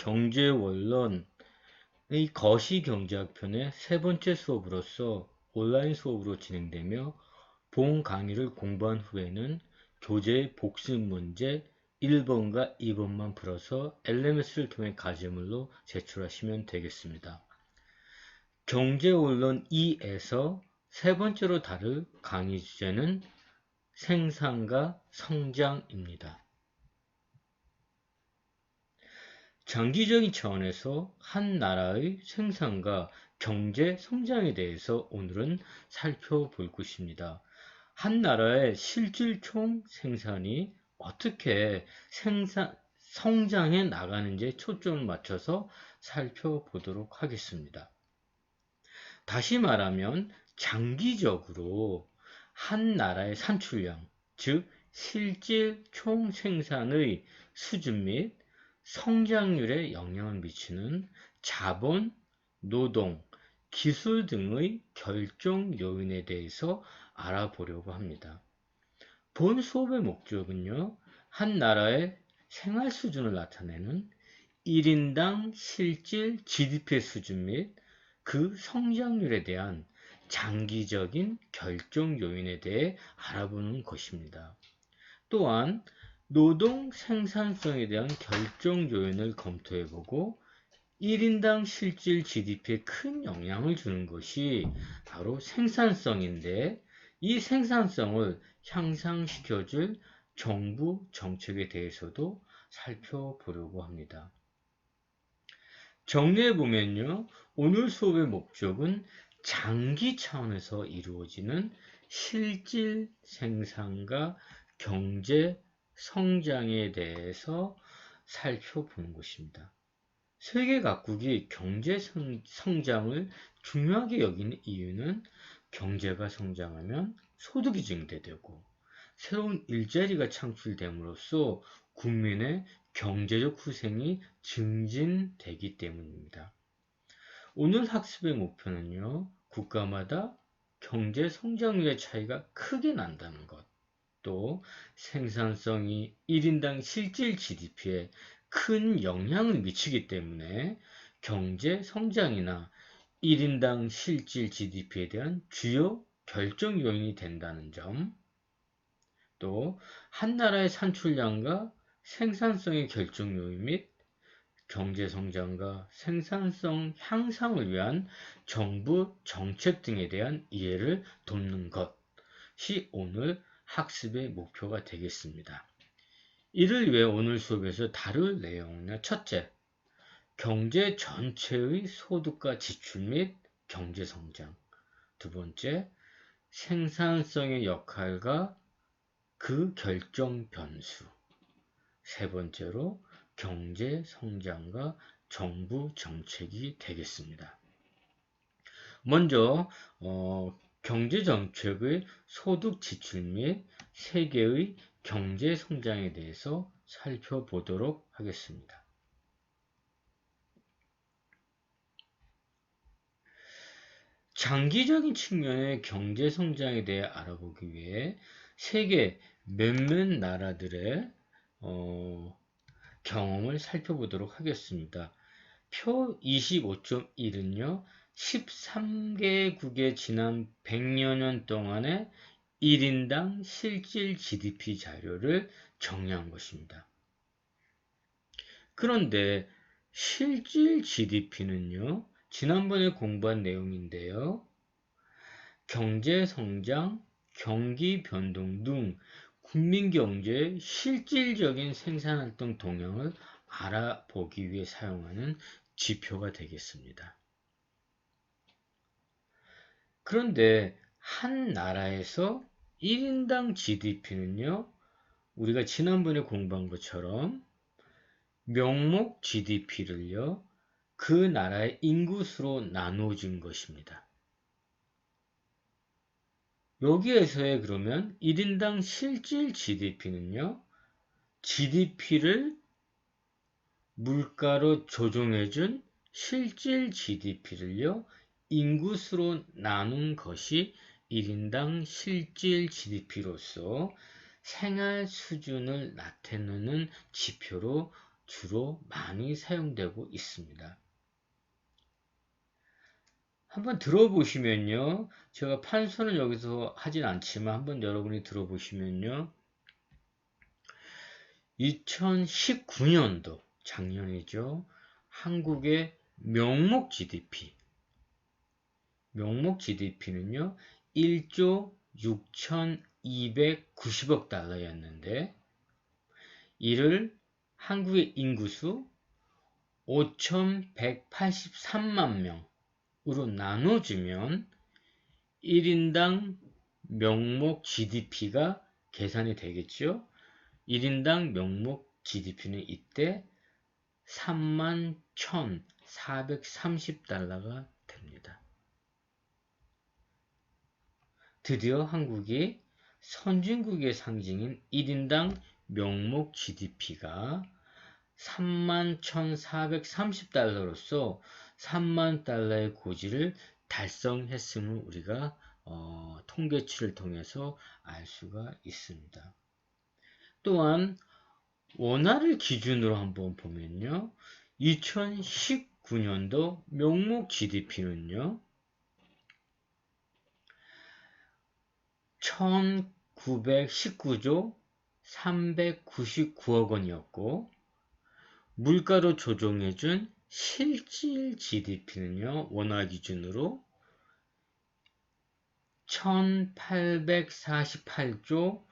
경제원론의 거시경제학편의 세 번째 수업으로서 온라인 수업으로 진행되며 본 강의를 공부한 후에는 교재 복습 문제 1번과 2번만 풀어서 LMS를 통해 과제물로 제출하시면 되겠습니다. 경제원론 2에서 세 번째로 다룰 강의 주제는 생산과 성장입니다. 장기적인 차원에서 한 나라의 생산과 경제 성장에 대해서 오늘은 살펴볼 것입니다. 한 나라의 실질 총 생산이 어떻게 성장해 나가는지에 초점을 맞춰서 살펴보도록 하겠습니다. 다시 말하면 장기적으로 한 나라의 산출량, 즉 실질 총 생산의 수준 및 성장률에 영향을 미치는 자본, 노동, 기술 등의 결정 요인에 대해서 알아보려고 합니다. 본 수업의 목적은요, 한 나라의 생활 수준을 나타내는 1인당 실질 GDP 수준 및 그 성장률에 대한 장기적인 결정 요인에 대해 알아보는 것입니다. 또한 노동 생산성에 대한 결정 요인을 검토해보고 1인당 실질 GDP에 큰 영향을 주는 것이 바로 생산성인데 이 생산성을 향상시켜줄 정부 정책에 대해서도 살펴보려고 합니다. 정리해보면요. 오늘 수업의 목적은 장기 차원에서 이루어지는 실질 생산과 경제 성장에 대해서 살펴보는 것입니다. 세계 각국이 경제 성장을 중요하게 여기는 이유는 경제가 성장하면 소득이 증대되고 새로운 일자리가 창출됨으로써 국민의 경제적 후생이 증진되기 때문입니다. 오늘 학습의 목표는요, 국가마다 경제 성장률의 차이가 크게 난다는 것, 또 생산성이 1인당 실질 GDP에 큰 영향을 미치기 때문에 경제 성장이나 1인당 실질 GDP에 대한 주요 결정 요인이 된다는 점, 또 한 나라의 산출량과 생산성의 결정 요인 및 경제 성장과 생산성 향상을 위한 정부 정책 등에 대한 이해를 돕는 것이 오늘 학습의 목표가 되겠습니다. 이를 위해 오늘 수업에서 다룰 내용은 첫째, 경제 전체의 소득과 지출 및 경제 성장. 두 번째, 생산성의 역할과 그 결정 변수. 세 번째로, 경제 성장과 정부 정책이 되겠습니다. 먼저 경제 정책의 소득 지출 및 세계의 경제 성장에 대해서 살펴보도록 하겠습니다. 장기적인 측면의 경제 성장에 대해 알아보기 위해 세계 몇몇 나라들의 경험을 살펴보도록 하겠습니다. 표 25.1은요. 13개국의 지난 100여 년 동안의 1인당 실질 GDP 자료를 정리한 것입니다. 그런데 실질 GDP는요. 지난번에 공부한 내용인데요. 경제 성장, 경기 변동 등 국민 경제의 실질적인 생산활동 동향을 알아보기 위해 사용하는 지표가 되겠습니다. 그런데 한 나라에서 1인당 GDP는요, 우리가 지난번에 공부한 것처럼 명목 GDP를요, 그 나라의 인구수로 나눠진 것입니다. 여기에서의 그러면 1인당 실질 GDP는요, GDP를 물가로 조정해준 실질 GDP를요, 인구수로 나눈 것이 1인당 실질 GDP로서 생활 수준을 나타내는 지표로 주로 많이 사용되고 있습니다. 한번 들어보시면요. 제가 판서는 여기서 하진 않지만 한번 여러분이 들어보시면요. 2019년도 작년이죠. 한국의 명목 GDP는요. 1조 6,290억 달러였는데 이를 한국의 인구수 5,183만 명으로 나눠주면 1인당 명목 GDP가 계산이 되겠죠. 1인당 명목 GDP는 이때 31,430달러가 됩니다. 드디어 한국이 선진국의 상징인 1인당 명목 GDP가 31,430달러로서 3만 달러의 고지를 달성했음을 우리가 통계치를 통해서 알 수가 있습니다. 또한 원화를 기준으로 한번 보면요. 2019년도 명목 GDP는요. 1919조 399억 원이었고 물가로 조정해준 실질 GDP는요. 원화 기준으로 1848조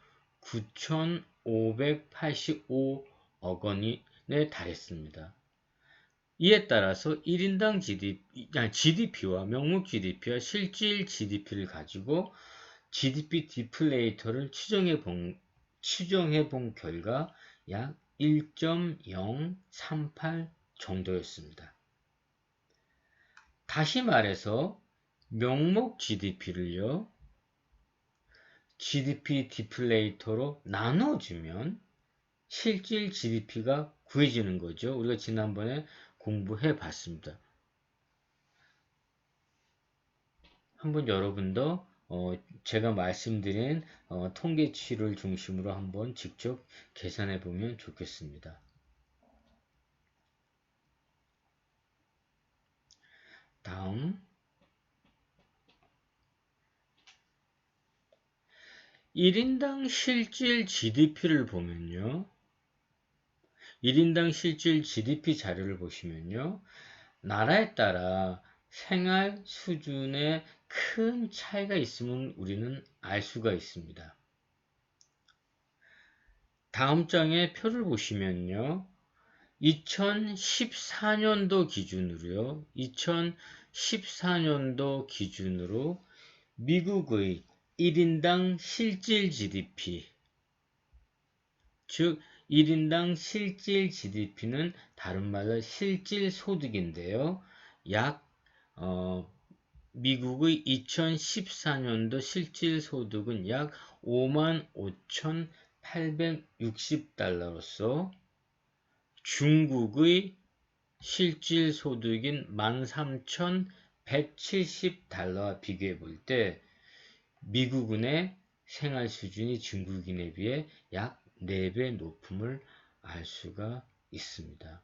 9585억 원에 달했습니다. 이에 따라서 1인당 GDP와 명목 GDP와 실질 GDP를 가지고 GDP 디플레이터를 추정해 본 결과 약 1.038 정도였습니다. 다시 말해서 명목 GDP를요. GDP 디플레이터로 나눠주면 실질 GDP가 구해지는 거죠. 우리가 지난번에 공부해 봤습니다. 한번 여러분도 제가 말씀드린 통계치를 중심으로 한번 직접 계산해 보면 좋겠습니다. 다음 1인당 실질 GDP를 보면요. 1인당 실질 GDP 자료를 보시면요. 나라에 따라 생활 수준에 큰 차이가 있음을 우리는 알 수가 있습니다. 다음 장의 표를 보시면요. 2014년도 기준으로 미국의 1인당 실질 GDP, 즉 1인당 실질 GDP는 다른 말로 실질 소득인데요. 미국의 2014년도 실질 소득은 약 55,860달러로서 중국의 실질 소득인 13,170달러와 비교해 볼 때 미국인의 생활 수준이 중국인에 비해 약 4배 높음을 알 수가 있습니다.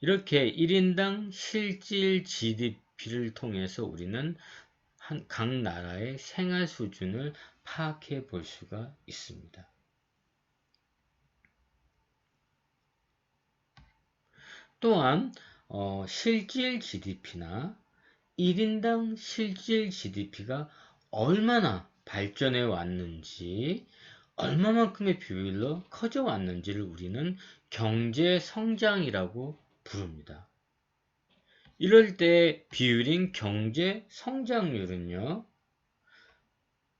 이렇게 1인당 실질 GDP를 통해서 우리는 각 나라의 생활 수준을 파악해 볼 수가 있습니다. 또한 실질 GDP나 1인당 실질 GDP가 얼마나 발전해 왔는지, 얼마만큼의 비율로 커져 왔는지를 우리는 경제 성장이라고 부릅니다. 이럴 때 비율인 경제 성장률은요,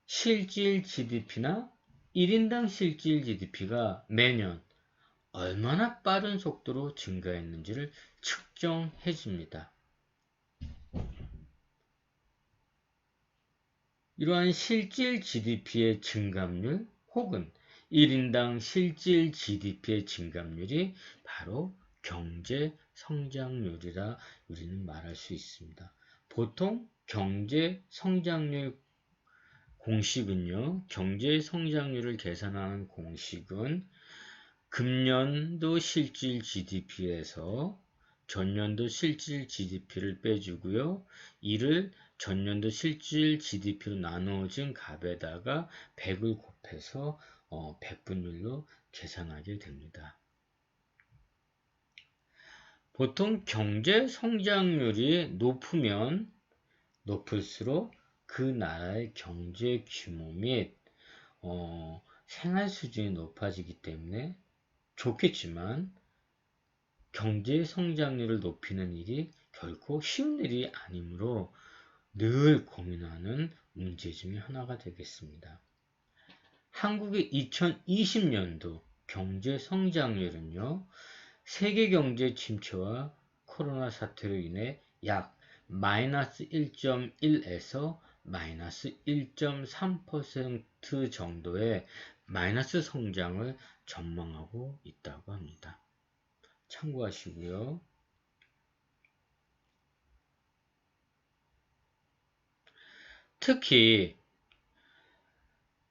실질 GDP나 1인당 실질 GDP가 매년 얼마나 빠른 속도로 증가했는지를 측정해 줍니다. 이러한 실질 GDP의 증감률 혹은 1인당 실질 GDP의 증감률이 바로 경제 성장률이라 우리는 말할 수 있습니다. 보통 경제 성장률 공식은요, 경제 성장률을 계산하는 공식은 금년도 실질 GDP에서 전년도 실질 GDP를 빼주고요. 이를 전년도 실질 GDP로 나누어진 값에다가 100을 곱해서 100분율로 계산하게 됩니다. 보통 경제 성장률이 높으면 높을수록 그 나라의 경제 규모 및 생활 수준이 높아지기 때문에 좋겠지만 경제 성장률을 높이는 일이 결코 쉬운 일이 아니므로 늘 고민하는 문제 중에 하나가 되겠습니다. 한국의 2020년도 경제 성장률은요, 세계 경제 침체와 코로나 사태로 인해 약 마이너스 1.1에서 마이너스 1.3% 정도의 마이너스 성장을 전망하고 있다고 합니다. 참고하시고요. 특히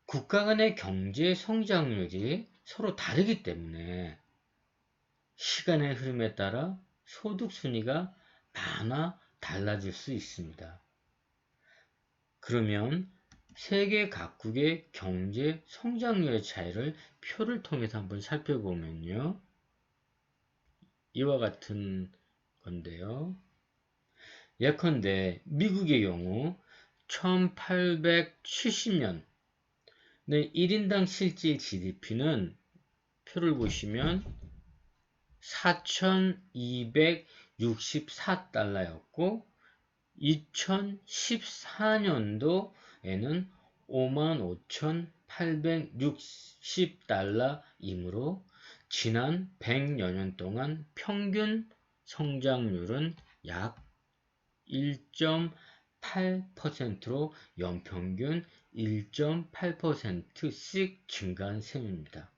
국가 간의 경제 성장률이 서로 다르기 때문에 시간의 흐름에 따라 소득 순위가 달라질 수 있습니다. 그러면 세계 각국의 경제 성장률의 차이를 표를 통해서 한번 살펴보면요. 이와 같은 건데요. 예컨대 미국의 경우 1870년 1인당 실질 GDP는 표를 보시면 4,264달러였고 2014년도에는 55,860달러이므로 지난 100여 년 동안 평균 성장률은 약 1.8%로 연평균 1.8%씩 증가한 셈입니다.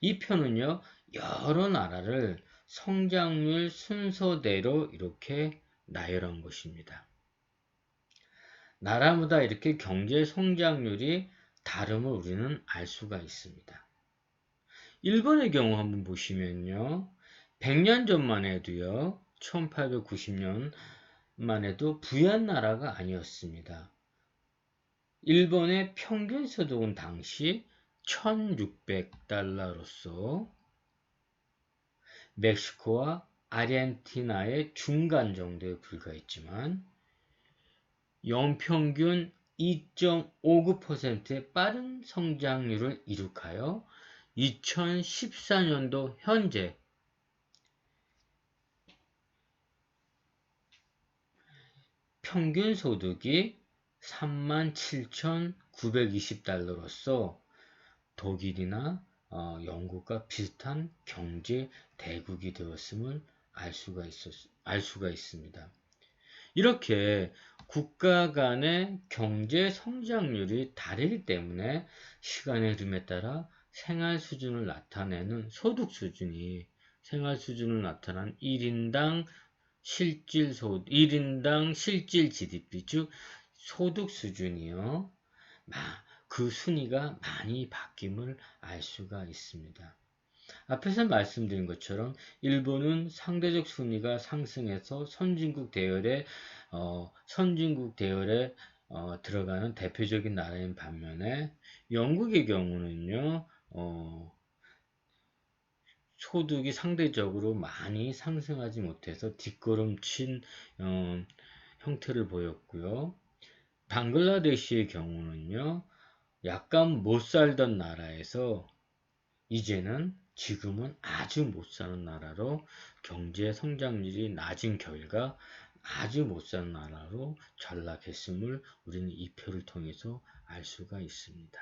이 표는요, 여러 나라를 성장률 순서대로 이렇게 나열한 것입니다. 나라마다 이렇게 경제 성장률이 다름을 우리는 알 수가 있습니다. 일본의 경우 한번 보시면요. 100년 전만 해도요. 1890년만 해도 부유한 나라가 아니었습니다. 일본의 평균 소득은 당시 1600달러로서 멕시코와 아르헨티나의 중간 정도에 불과했지만 연평균 2.59%의 빠른 성장률을 이룩하여 2014년도 현재 평균 소득이 37,920달러로서 독일이나 영국과 비슷한 경제 대국이 되었음을 알 수가 있습니다. 이렇게 국가 간의 경제 성장률이 다르기 때문에 시간의 흐름에 따라 생활 수준을 나타내는 소득 수준이 생활 수준을 나타난 1인당 실질 GDP 즉 소득 수준이요. 그 순위가 많이 바뀜을 알 수가 있습니다. 앞에서 말씀드린 것처럼 일본은 상대적 순위가 상승해서 선진국 대열에 들어가는 대표적인 나라인 반면에 영국의 경우는요, 소득이 상대적으로 많이 상승하지 못해서 뒷걸음친 형태를 보였고요. 방글라데시의 경우는요, 약간 못 살던 나라에서 지금은 아주 못 사는 나라로 경제 성장률이 낮은 결과 아주 못 사는 나라로 전락했음을 우리는 이 표를 통해서 알 수가 있습니다.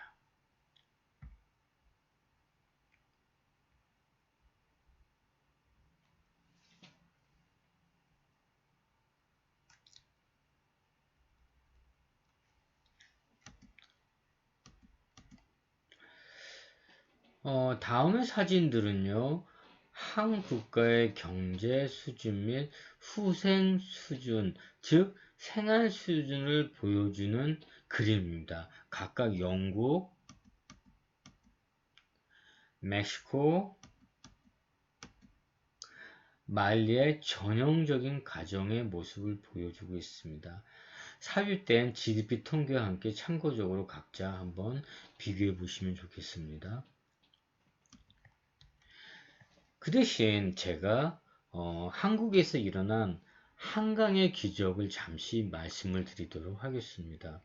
다음의 사진들은요, 한 국가의 경제 수준 및 후생 수준, 즉 생활 수준을 보여주는 그림입니다. 각각 영국, 멕시코, 말리의 전형적인 가정의 모습을 보여주고 있습니다. 삽입된 GDP 통계와 함께 참고적으로 각자 한번 비교해 보시면 좋겠습니다. 그 대신 제가 한국에서 일어난 한강의 기적을 잠시 말씀을 드리도록 하겠습니다.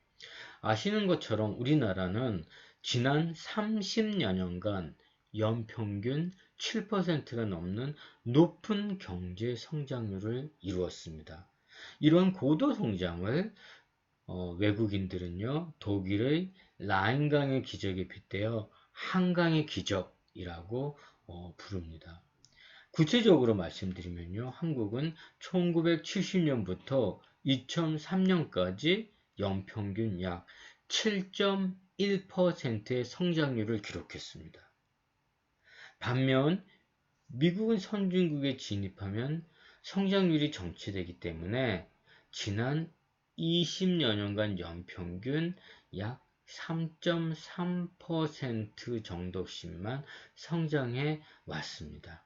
아시는 것처럼 우리나라는 지난 30여 년간 연평균 7%가 넘는 높은 경제 성장률을 이루었습니다. 이런 고도 성장을 외국인들은요, 독일의 라인강의 기적에 빗대어 한강의 기적이라고 부릅니다. 구체적으로 말씀드리면요, 한국은 1970년부터 2003년까지 연평균 약 7.1%의 성장률을 기록했습니다. 반면 미국은 선진국에 진입하면 성장률이 정체되기 때문에 지난 20여 년간 연평균 약 3.3% 정도씩만 성장해 왔습니다.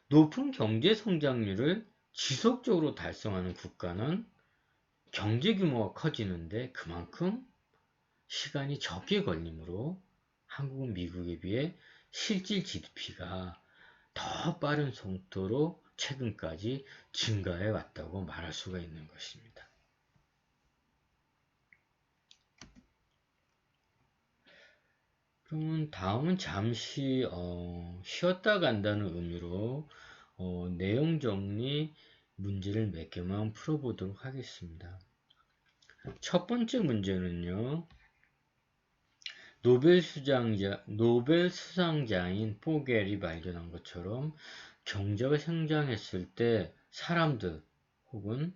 높은 경제 성장률을 지속적으로 달성하는 국가는 경제 규모가 커지는데 그만큼 시간이 적게 걸리므로 한국은 미국에 비해 실질 GDP가 더 빠른 속도로 최근까지 증가해 왔다고 말할 수가 있는 것입니다. 그러면 다음은 잠시 쉬었다 간다는 의미로 내용 정리 문제를 몇 개만 풀어보도록 하겠습니다. 첫 번째 문제는요. 노벨 수상자인 포겔이 발견한 것처럼 경제가 성장했을 때 사람들 혹은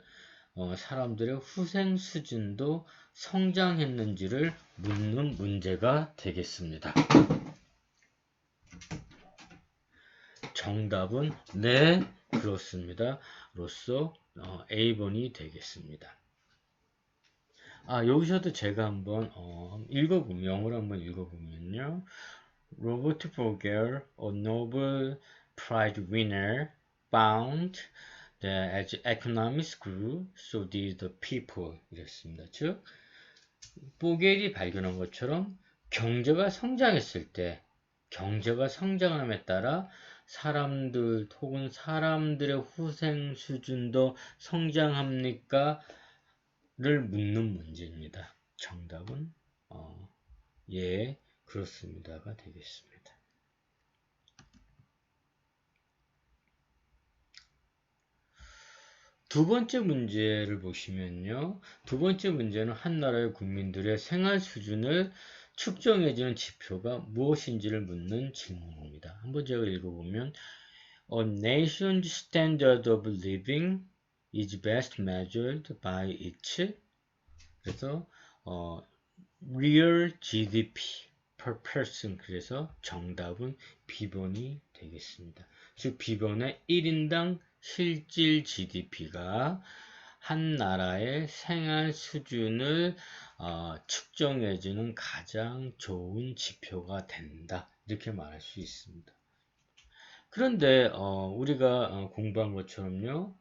사람들의 후생 수준도 성장했는지를 묻는 문제가 되겠습니다. 정답은 네, 그렇습니다. 로서 A번이 되겠습니다. 여기서도 제가 한번 읽어보면, 영어로 한번 읽어보면요. Robert Vogel, a Nobel Prize winner, found that as economics grew, so did the people. 이랬습니다. 즉, 보겔이 발견한 것처럼 경제가 성장했을 때, 경제가 성장함에 따라 사람들 혹은 사람들의 후생 수준도 성장합니까? 를 묻는 문제입니다. 정답은 예, 그렇습니다가 되겠습니다. 두 번째 문제를 보시면요. 두 번째 문제는 한 나라의 국민들의 생활 수준을 측정해주는 지표가 무엇인지를 묻는 질문입니다. 한번 제가 읽어보면 A nation's standard of living is best measured by its 그래서 real GDP per person 그래서 정답은 B번이 되겠습니다. 즉 B번의 1인당 실질 GDP가 한 나라의 생활 수준을 측정해주는 가장 좋은 지표가 된다. 이렇게 말할 수 있습니다. 그런데 우리가 공부한 것처럼요.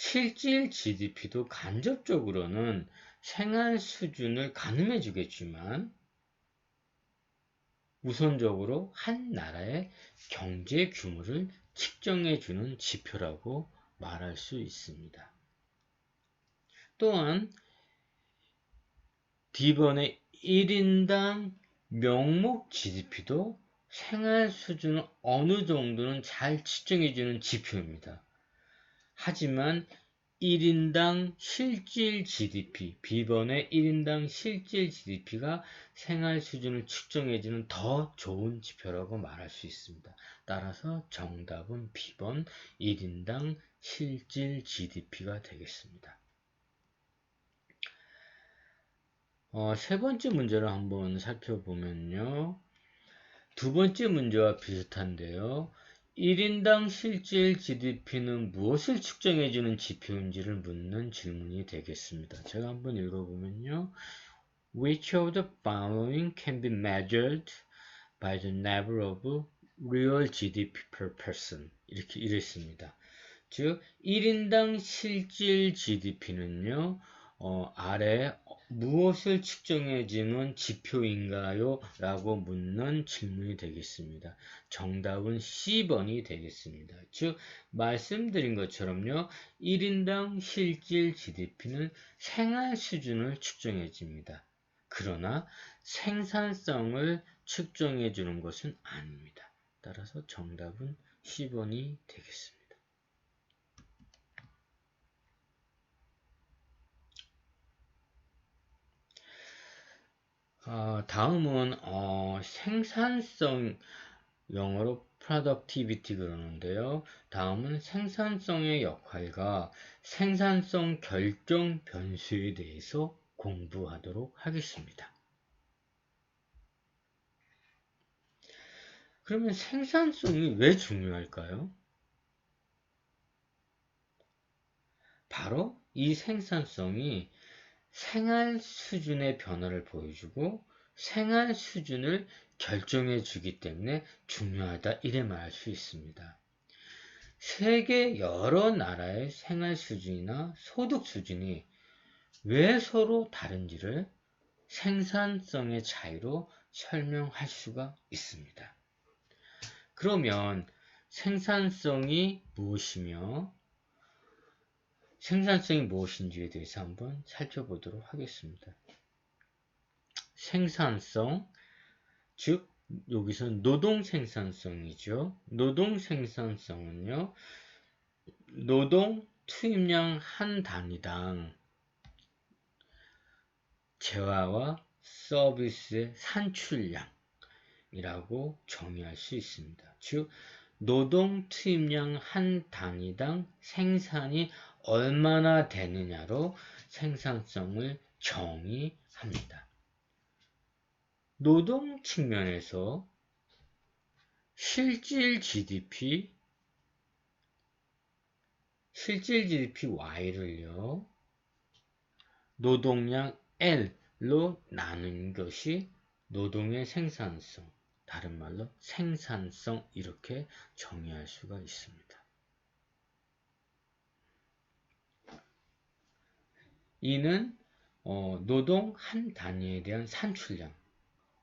실질 GDP도 간접적으로는 생활 수준을 가늠해 주겠지만 우선적으로 한 나라의 경제 규모를 측정해 주는 지표라고 말할 수 있습니다. 또한 D번의 1인당 명목 GDP도 생활 수준을 어느 정도는 잘 측정해 주는 지표입니다. 하지만 1인당 실질 GDP, B번의 1인당 실질 GDP가 생활 수준을 측정해주는 더 좋은 지표라고 말할 수 있습니다. 따라서 정답은 B번 1인당 실질 GDP가 되겠습니다. 세 번째 문제를 한번 살펴보면요. 두 번째 문제와 비슷한데요. 1인당 실질 GDP는 무엇을 측정해주는 지표인지를 묻는 질문이 되겠습니다. 제가 한번 읽어보면요. Which of the following can be measured by the level of real GDP per person. 이렇게 이랬습니다. 즉 1인당 실질 GDP는요. 아래 무엇을 측정해주는 지표인가요? 라고 묻는 질문이 되겠습니다. 정답은 C번이 되겠습니다. 즉 말씀드린 것처럼요. 1인당 실질 GDP는 생활 수준을 측정해 줍니다. 그러나 생산성을 측정해 주는 것은 아닙니다. 따라서 정답은 C번이 되겠습니다. 다음은 생산성, 영어로 productivity 그러는데요. 다음은 생산성의 역할과 생산성 결정 변수에 대해서 공부하도록 하겠습니다. 그러면 생산성이 왜 중요할까요? 바로 이 생산성이 생활 수준의 변화를 보여주고 생활 수준을 결정해 주기 때문에 중요하다 이래 말할 수 있습니다. 세계 여러 나라의 생활 수준이나 소득 수준이 왜 서로 다른지를 생산성의 차이로 설명할 수가 있습니다. 그러면 생산성이 무엇이며 생산성이 무엇인지에 대해서 한번 살펴보도록 하겠습니다. 생산성, 즉 여기서는 노동 생산성이죠. 노동 생산성은요. 노동 투입량 한 단위당 재화와 서비스의 산출량이라고 정의할 수 있습니다. 즉 노동 투입량 한 단위당 생산이 얼마나 되느냐로 생산성을 정의합니다. 노동 측면에서 실질 GDP Y를요, 노동량 L로 나눈 것이 노동의 생산성, 다른 말로 생산성 이렇게 정의할 수가 있습니다. 이는 노동 한 단위에 대한 산출량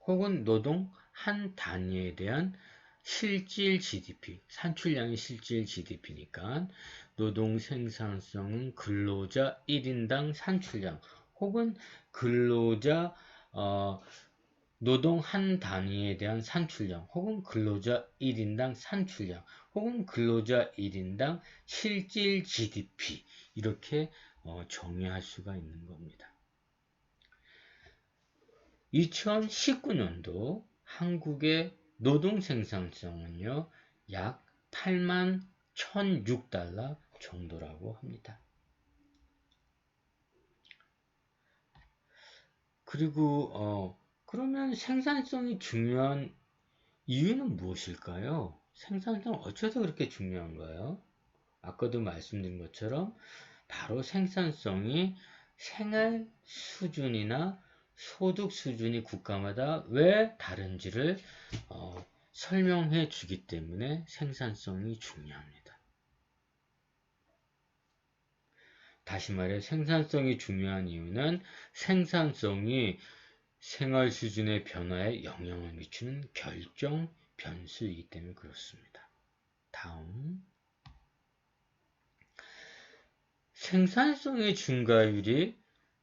혹은 노동 한 단위에 대한 실질 GDP, 산출량이 실질 GDP니까 노동 생산성은 근로자 1인당 산출량 혹은 근로자 노동 한 단위에 대한 산출량 혹은 근로자 1인당 산출량 혹은 근로자 1인당 실질 GDP 이렇게 정의할 수가 있는 겁니다. 2019년도 한국의 노동 생산성은요, 약 8만 1,006달러 정도라고 합니다. 그리고 그러면 생산성이 중요한 이유는 무엇일까요? 생산성은 어쩌다 그렇게 중요한가요? 아까도 말씀드린 것처럼 바로 생산성이 생활 수준이나 소득 수준이 국가마다 왜 다른지를 설명해 주기 때문에 생산성이 중요합니다. 다시 말해 생산성이 중요한 이유는 생산성이 생활 수준의 변화에 영향을 미치는 결정 변수이기 때문에 그렇습니다. 다음 생산성의 증가율이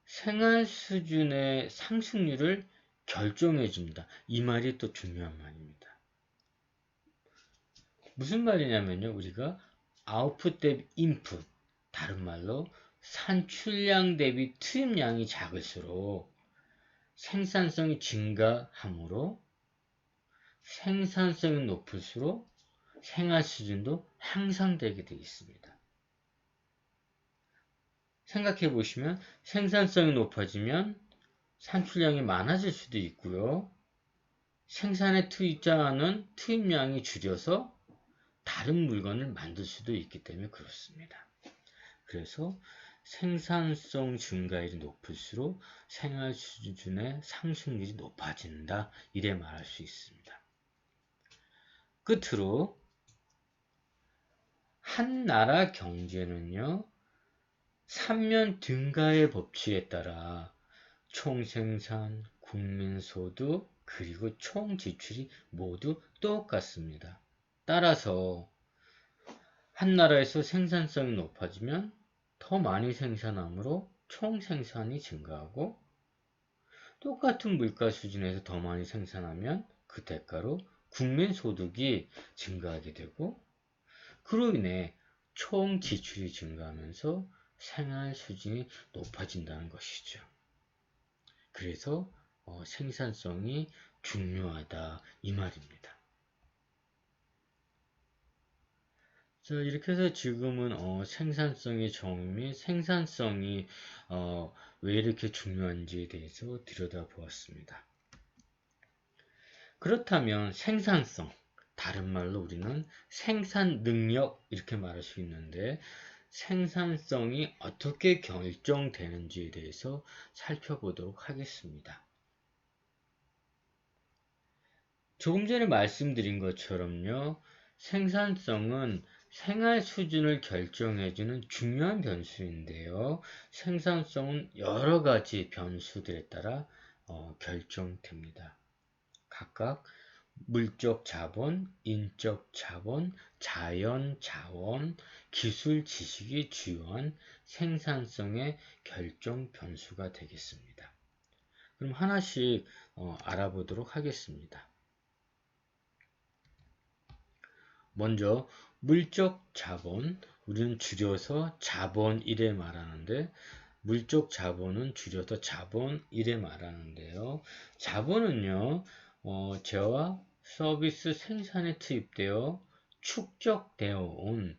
생활 수준의 상승률을 결정해 줍니다. 이 말이 또 중요한 말입니다. 무슨 말이냐면요. 우리가 아웃풋 대비 인풋, 다른 말로 산출량 대비 투입량이 작을수록 생산성이 증가하므로 생산성이 높을수록 생활 수준도 향상되게 되어 있습니다. 생각해 보시면 생산성이 높아지면 산출량이 많아질 수도 있고요. 생산에 투입자하는 투입량이 줄여서 다른 물건을 만들 수도 있기 때문에 그렇습니다. 그래서 생산성 증가율이 높을수록 생활 수준의 상승률이 높아진다. 이래 말할 수 있습니다. 끝으로 한 나라 경제는요, 삼면 등가의 법칙에 따라 총생산, 국민소득, 그리고 총지출이 모두 똑같습니다. 따라서 한 나라에서 생산성이 높아지면 더 많이 생산하므로 총생산이 증가하고, 똑같은 물가 수준에서 더 많이 생산하면 그 대가로 국민소득이 증가하게 되고, 그로 인해 총 지출이 증가하면서 생활 수준이 높아진다는 것이죠. 그래서 생산성이 중요하다 이 말입니다. 자, 이렇게 해서 지금은 생산성의 정의 및 생산성이 왜 이렇게 중요한지에 대해서 들여다보았습니다. 그렇다면 생산성, 다른 말로 우리는 생산 능력 이렇게 말할 수 있는데, 생산성이 어떻게 결정되는지에 대해서 살펴보도록 하겠습니다. 조금 전에 말씀드린 것처럼요, 생산성은 생활 수준을 결정해주는 중요한 변수인데요, 생산성은 여러 가지 변수들에 따라 결정됩니다. 각각 물적 자본, 인적 자본, 자연 자원, 기술 지식이 주요한 생산성의 결정 변수가 되겠습니다. 그럼 하나씩 알아보도록 하겠습니다. 먼저 물적 자본, 우리는 줄여서 자본이래 말하는데, 물적 자본은 줄여서 자본이래 말하는데요. 자본은요, 재화, 서비스 생산에 투입되어 축적되어 온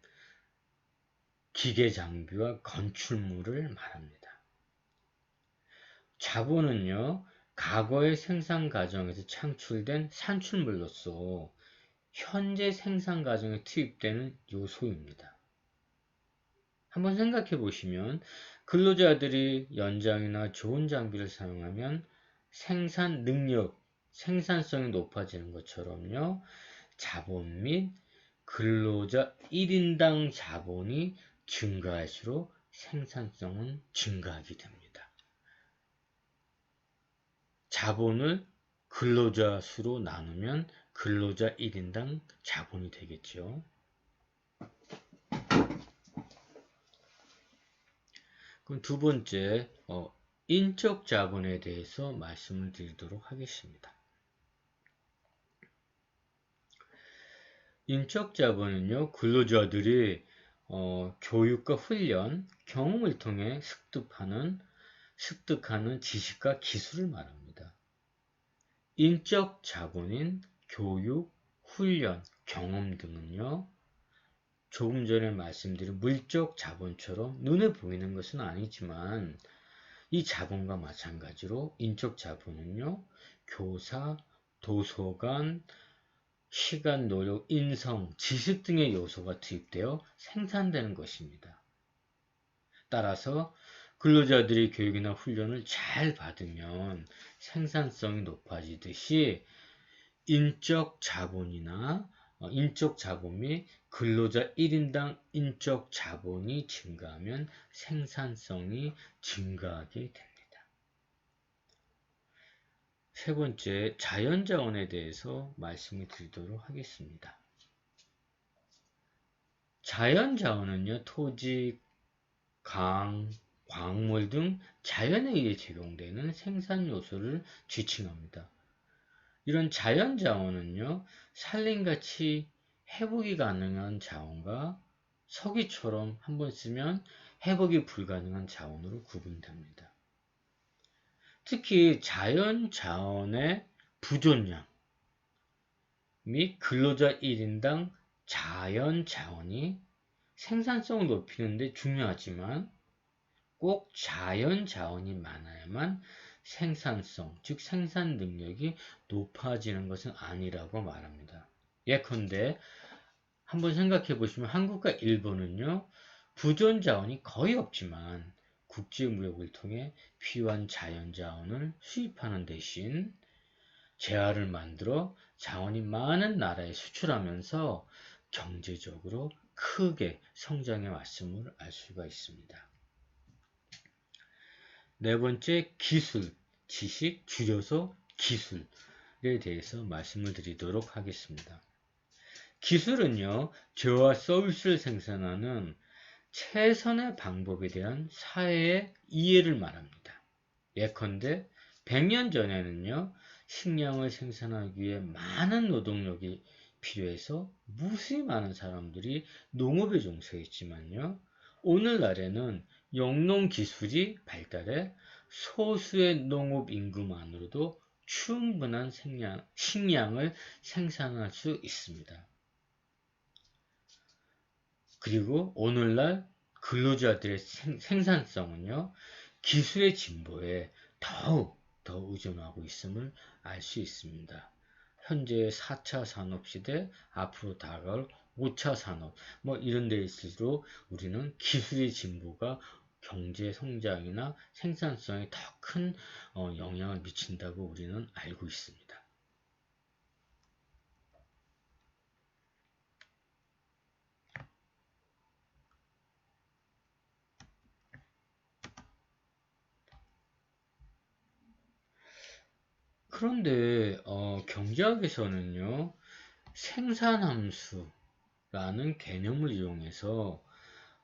기계 장비와 건축물을 말합니다. 자본은요, 과거의 생산 과정에서 창출된 산출물로서 현재 생산 과정에 투입되는 요소입니다. 한번 생각해 보시면 근로자들이 연장이나 좋은 장비를 사용하면 생산 능력, 생산성이 높아지는 것처럼요, 자본 및 근로자 1인당 자본이 증가할수록 생산성은 증가하게 됩니다. 자본을 근로자 수로 나누면 근로자 1인당 자본이 되겠죠. 그럼 두 번째, 인적 자본에 대해서 말씀을 드리도록 하겠습니다. 인적 자본은요, 근로자들이 교육과 훈련, 경험을 통해 습득하는 지식과 기술을 말합니다. 인적 자본인 교육, 훈련, 경험 등은요, 조금 전에 말씀드린 물적 자본처럼 눈에 보이는 것은 아니지만, 이 자본과 마찬가지로 인적 자본은요, 교사, 도서관, 시간, 노력, 인성, 지식 등의 요소가 투입되어 생산되는 것입니다. 따라서 근로자들이 교육이나 훈련을 잘 받으면 생산성이 높아지듯이 인적 자본 및 근로자 1인당 인적 자본이 증가하면 생산성이 증가하게 됩니다. 세 번째, 자연자원에 대해서 말씀을 드리도록 하겠습니다. 자연자원은요, 토지, 강, 광물 등 자연에 의해 제공되는 생산 요소를 지칭합니다. 이런 자연자원은요, 산림같이 회복이 가능한 자원과 석유처럼 한번 쓰면 회복이 불가능한 자원으로 구분됩니다. 특히 자연 자원의 부존량 및 근로자 1인당 자연 자원이 생산성을 높이는 데 중요하지만, 꼭 자연 자원이 많아야만 생산성, 즉 생산 능력이 높아지는 것은 아니라고 말합니다. 예컨대 한번 생각해 보시면 한국과 일본은요, 부존 자원이 거의 없지만 국제 무역을 통해 필요한 자연 자원을 수입하는 대신 재화를 만들어 자원이 많은 나라에 수출하면서 경제적으로 크게 성장해 왔음을 알 수가 있습니다. 네 번째, 기술, 지식, 줄여서 기술에 대해서 말씀을 드리도록 하겠습니다. 기술은요, 재화와 서비스를 생산하는 최선의 방법에 대한 사회의 이해를 말합니다. 예컨대 100년 전에는요, 식량을 생산하기 위해 많은 노동력이 필요해서 무수히 많은 사람들이 농업에 종사했지만요, 오늘날에는 영농 기술이 발달해 소수의 농업 인구만으로도 충분한 식량을 생산할 수 있습니다. 그리고 오늘날 근로자들의 생산성은요, 기술의 진보에 더욱 더 의존하고 있음을 알 수 있습니다. 현재 4차 산업시대, 앞으로 다가올 5차 산업, 이런 데일수록 우리는 기술의 진보가 경제 성장이나 생산성에 더 큰 영향을 미친다고 우리는 알고 있습니다. 그런데 경제학에서는요, 생산함수라는 개념을 이용해서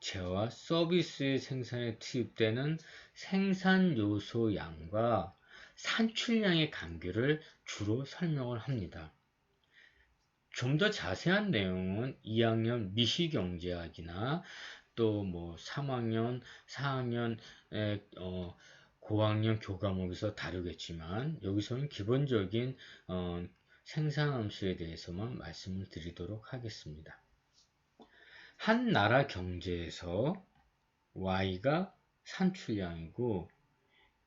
재화 서비스의 생산에 투입되는 생산 요소 양과 산출량의 관계를 주로 설명을 합니다. 좀 더 자세한 내용은 2학년 미시경제학이나 또 3학년, 4학년의 고학년 교과목에서 다루겠지만, 여기서는 기본적인 생산함수에 대해서만 말씀을 드리도록 하겠습니다. 한 나라 경제에서 Y가 산출량이고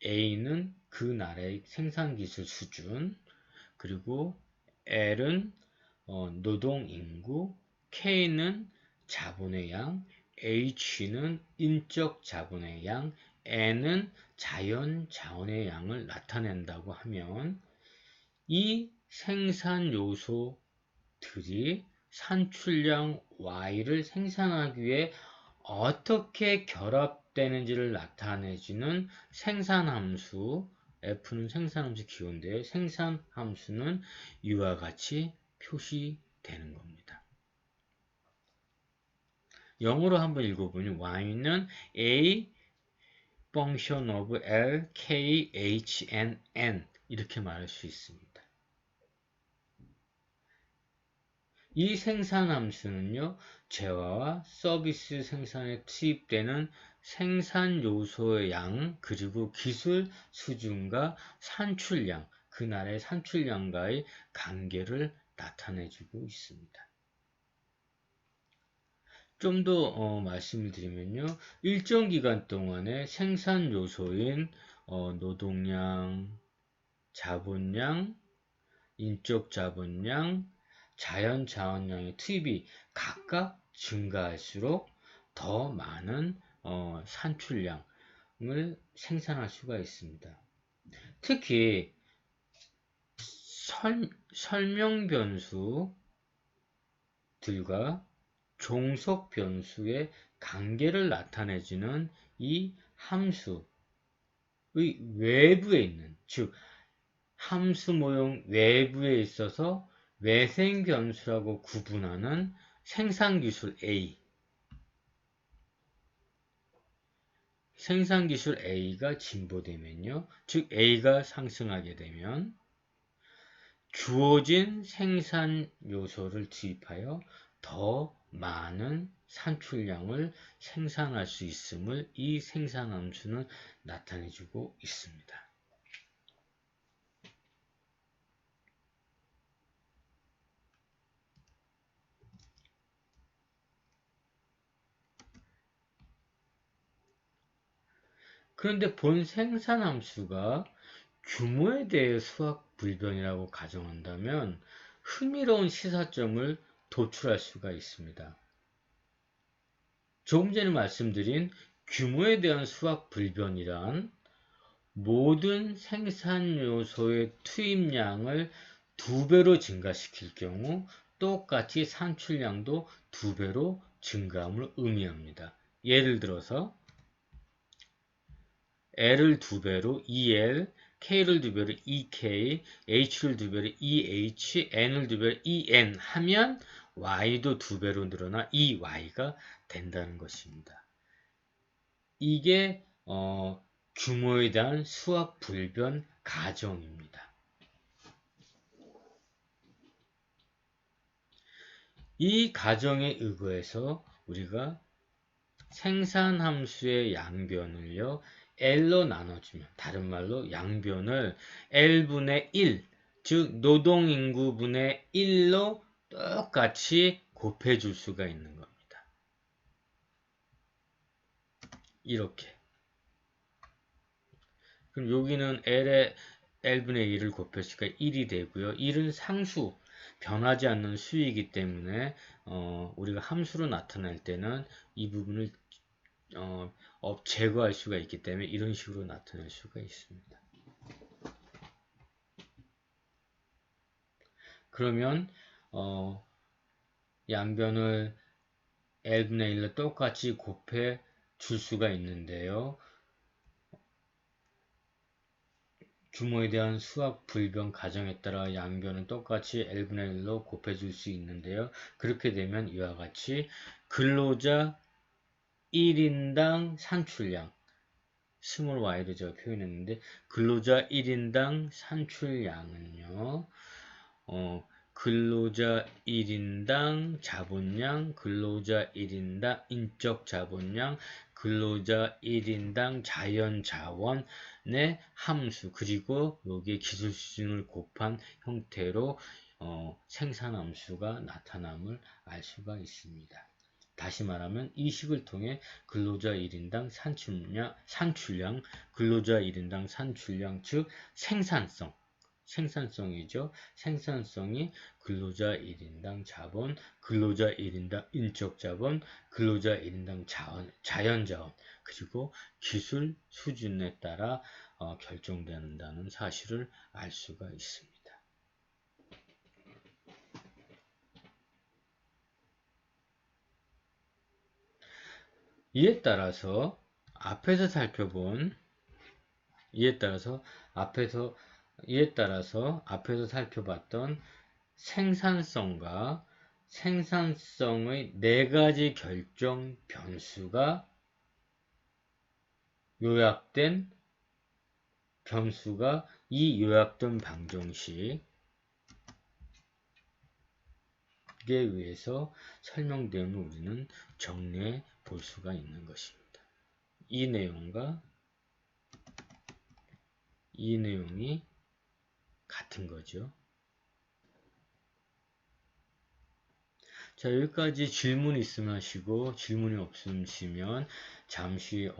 A는 그 나라의 생산기술 수준, 그리고 L은 노동인구, K는 자본의 양, H는 인적 자본의 양, N은 자연 자원의 양을 나타낸다고 하면, 이 생산 요소들이 산출량 Y를 생산하기 위해 어떻게 결합되는지를 나타내주는 생산함수, F는 생산함수 기호인데, 생산함수는 이와 같이 표시되는 겁니다. 영어로 한번 읽어보면 Y는 A function of L, K, H, and N 이렇게 말할 수 있습니다. 이 생산함수는요, 재화와 서비스 생산에 투입되는 생산 요소의 양, 그리고 기술 수준과 산출량, 그 나라의 산출량과의 관계를 나타내주고 있습니다. 좀 더 말씀을 드리면요, 일정 기간 동안의 생산 요소인 노동량, 자본량, 인적 자본량, 자연 자원량의 투입이 각각 증가할수록 더 많은 산출량을 생산할 수가 있습니다. 특히 설명 변수들과 종속 변수의 관계를 나타내주는 이 함수의 외부에 있는, 즉 함수 모형 외부에 있어서 외생 변수라고 구분하는 생산기술 A, 생산기술 A가 진보되면요, 즉 A가 상승하게 되면 주어진 생산 요소를 투입하여 더 많은 산출량을 생산할 수 있음을 이 생산함수는 나타내주고 있습니다. 그런데 본 생산함수가 규모에 대해 수학 불변이라고 가정한다면 흥미로운 시사점을 도출할 수가 있습니다. 조금 전에 말씀드린 규모에 대한 수학 불변이란 모든 생산 요소의 투입량을 2배로 증가시킬 경우 똑같이 산출량도 2배로 증가함을 의미합니다. 예를 들어서 L을 2배로 EL, K를 2배로 EK, H를 2배로 EH, N을 2배로 EN 하면 Y도 2배로 늘어나 EY가 된다는 것입니다. 이게 규모에 대한 수학 불변 가정입니다. 이 가정에 의거해서 우리가 생산함수의 양변을요 L로 나눠주면, 다른 말로 양변을 L분의 1, 즉 노동인구분의 1로 똑같이 곱해줄 수가 있는 겁니다. 이렇게. 그럼 여기는 L분의 1을 곱했으니까 1이 되고요. 1은 상수, 변하지 않는 수이기 때문에 우리가 함수로 나타낼 때는 이 부분을 제거할 수가 있기 때문에 이런 식으로 나타낼 수가 있습니다. 그러면 양변을 L분의 1로 똑같이 곱해 줄 수가 있는데요. 규모에 대한 수학 불변 가정에 따라 양변은 똑같이 L분의 1로 곱해줄 수 있는데요. 그렇게 되면 이와 같이 근로자 1인당 산출량, 스몰 y로 제가 표현했는데, 근로자 1인당 산출량은요, 근로자 1인당 자본량, 근로자 1인당 인적 자본량, 근로자 1인당 자연 자원의 함수, 그리고 여기에 기술 수준을 곱한 형태로 생산 함수가 나타남을 알 수가 있습니다. 다시 말하면 이 식을 통해 근로자 1인당 산출량, 근로자 1인당 산출량, 즉 생산성이죠. 생산성이 근로자 1인당 자본, 근로자 1인당 인적 자본, 근로자 1인당 자연 자원, 그리고 기술 수준에 따라 결정된다는 사실을 알 수가 있습니다. 이에 따라서 앞에서 살펴봤던 생산성과 생산성의 4가지 결정 변수가 이 요약된 방정식에 의해서 설명되는 우리는 정리해 볼 수가 있는 것입니다. 이 내용이 같은 거죠. 자, 여기까지 질문 있으면 하시고, 질문이 없으시면 잠시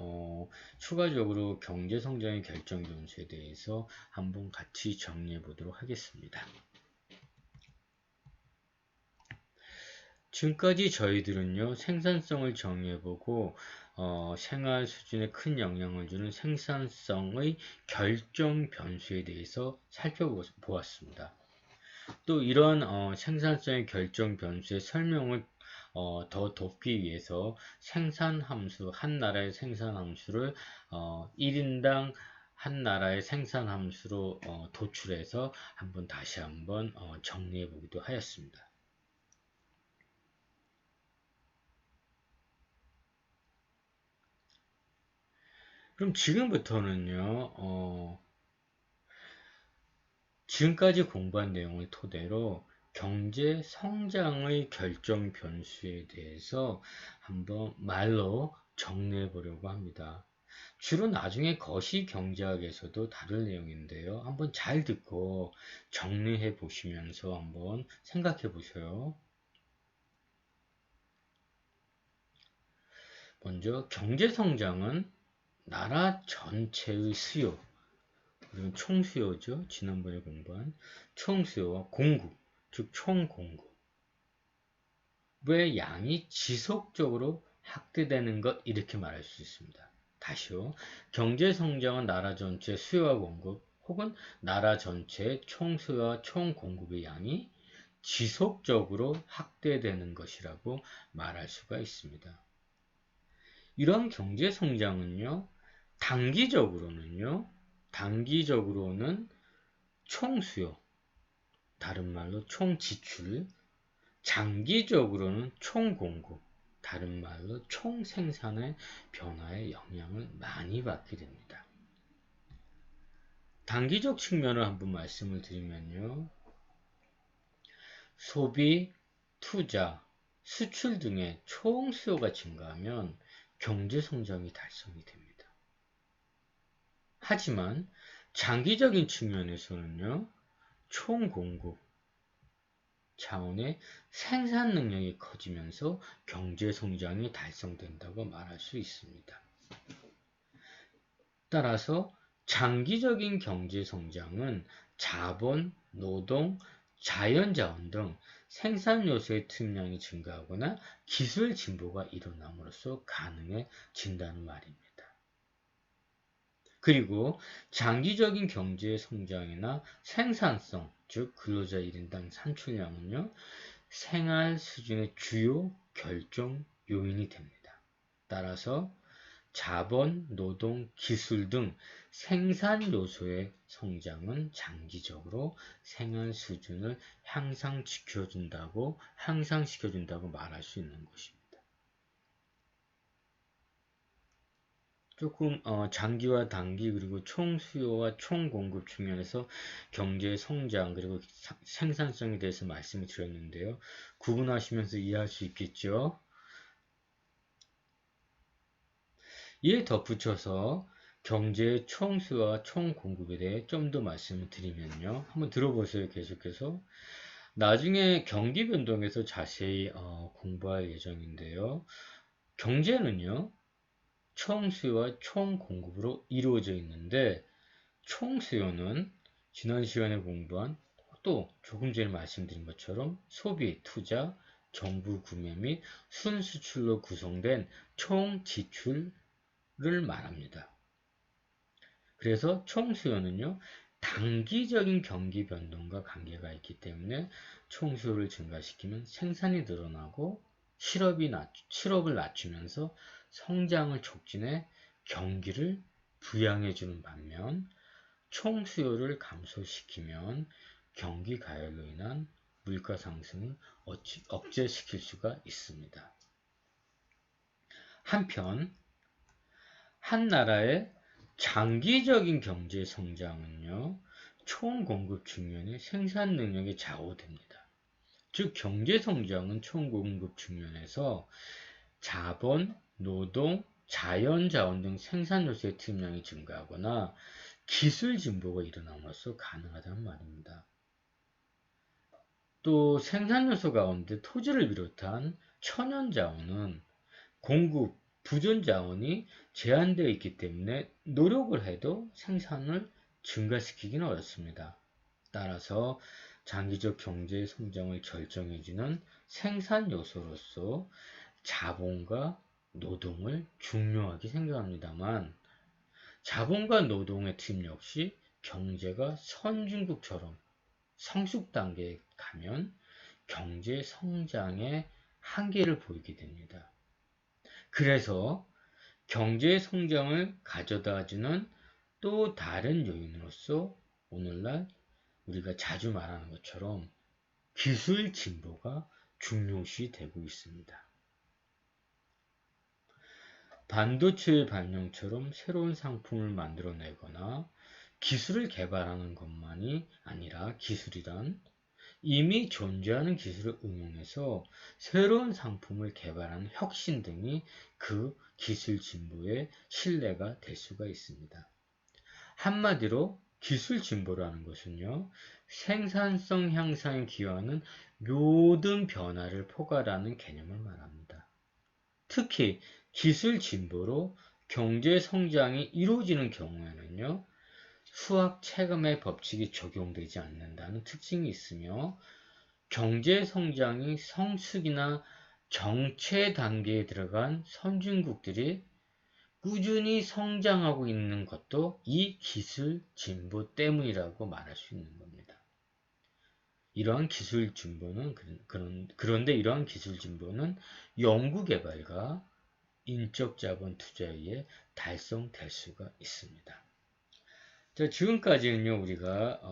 추가적으로 경제성장의 결정 변수에 대해서 한번 같이 정리해 보도록 하겠습니다. 지금까지 저희들은요, 생산성을 정의해보고 생활 수준에 큰 영향을 주는 생산성의 결정 변수에 대해서 살펴보았습니다. 또 이런 생산성의 결정 변수의 설명을 더 돕기 위해서 한 나라의 생산함수를 1인당 한 나라의 생산함수로 도출해서 다시 한번 정리해 보기도 하였습니다. 그럼 지금부터는요, 지금까지 공부한 내용을 토대로 경제 성장의 결정 변수에 대해서 한번 말로 정리해 보려고 합니다. 주로 나중에 거시경제학에서도 다룰 내용인데요. 한번 잘 듣고 정리해 보시면서 한번 생각해 보세요. 먼저 경제 성장은 나라 전체의 수요, 그리고 총수요죠. 지난번에 공부한 총수요와 공급, 즉 총공급의 양이 지속적으로 확대되는 것, 이렇게 말할 수 있습니다. 다시요. 경제 성장은 나라 전체 수요와 공급 혹은 나라 전체의 총수요와 총공급의 양이 지속적으로 확대되는 것이라고 말할 수가 있습니다. 이런 경제 성장은요, 단기적으로는 총수요, 다른 말로 총지출, 장기적으로는 총공급, 다른 말로 총생산의 변화에 영향을 많이 받게 됩니다. 단기적 측면을 한번 말씀을 드리면요. 소비, 투자, 수출 등의 총수요가 증가하면 경제성장이 달성이 됩니다. 하지만 장기적인 측면에서는요. 총공급 차원의 생산 능력이 커지면서 경제성장이 달성된다고 말할 수 있습니다. 따라서 장기적인 경제성장은 자본, 노동, 자연자원 등 생산 요소의 투입량이 증가하거나 기술 진보가 일어남으로써 가능해진다는 말입니다. 그리고 장기적인 경제 성장이나 생산성, 즉 근로자 1인당 산출량은요, 생활 수준의 주요 결정 요인이 됩니다. 따라서 자본, 노동, 기술 등 생산 요소의 성장은 장기적으로 생활 수준을 향상시켜준다고 말할 수 있는 것입니다. 조금 장기와 단기 그리고 총수요와 총공급 측면에서 경제 성장 그리고 생산성에 대해서 말씀을 드렸는데요. 구분하시면서 이해할 수 있겠죠? 이에 덧붙여서 경제의 총수와 총공급에 대해 좀 더 말씀을 드리면요. 한번 들어보세요. 계속해서. 나중에 경기 변동에서 자세히 공부할 예정인데요. 경제는요. 총수요와 총공급으로 이루어져 있는데 총수요는 지난 시간에 공부한 또 조금 전에 말씀드린 것처럼 소비, 투자, 정부 구매 및 순수출로 구성된 총지출을 말합니다. 그래서 총수요는요, 단기적인 경기 변동과 관계가 있기 때문에 총수요를 증가시키면 생산이 늘어나고 실업을 낮추면서 성장을 촉진해 경기를 부양해주는 반면 총수요를 감소시키면 경기 가열로 인한 물가 상승을 억제시킬 수가 있습니다. 한편 한 나라의 장기적인 경제 성장은요, 총 공급 측면의 생산 능력에 좌우됩니다. 즉 경제 성장은 총 공급 측면에서 자본, 노동, 자연자원 등 생산 요소의 투입량이 증가하거나 기술 진보가 일어남으로써 가능하다는 말입니다. 또 생산 요소 가운데 토지를 비롯한 천연 자원은 공급, 부존 자원이 제한되어 있기 때문에 노력을 해도 생산을 증가시키기는 어렵습니다. 따라서 장기적 경제 성장을 결정해주는 생산 요소로서 자본과 노동을 중요하게 생각합니다만 자본과 노동의 투입 역시 경제가 선진국처럼 성숙 단계에 가면 경제 성장의 한계를 보이게 됩니다. 그래서 경제 성장을 가져다주는 또 다른 요인으로서 오늘날 우리가 자주 말하는 것처럼 기술 진보가 중요시 되고 있습니다. 반도체 발명처럼 새로운 상품을 만들어내거나 기술을 개발하는 것만이 아니라 기술이란 이미 존재하는 기술을 응용해서 새로운 상품을 개발하는 혁신 등이 그 기술 진보의 신뢰가 될 수가 있습니다. 한마디로 기술 진보라는 것은요, 생산성 향상에 기여하는 모든 변화를 포괄하는 개념을 말합니다. 특히 기술 진보로 경제 성장이 이루어지는 경우에는요, 수학 체감의 법칙이 적용되지 않는다는 특징이 있으며 경제 성장이 성숙이나 정체 단계에 들어간 선진국들이 꾸준히 성장하고 있는 것도 이 기술 진보 때문이라고 말할 수 있는 겁니다. 이러한 기술 진보는 그런데 이러한 기술 진보는 연구 개발과 인적 자본 투자에 의해 달성될 수가 있습니다. 자, 지금까지는요, 우리가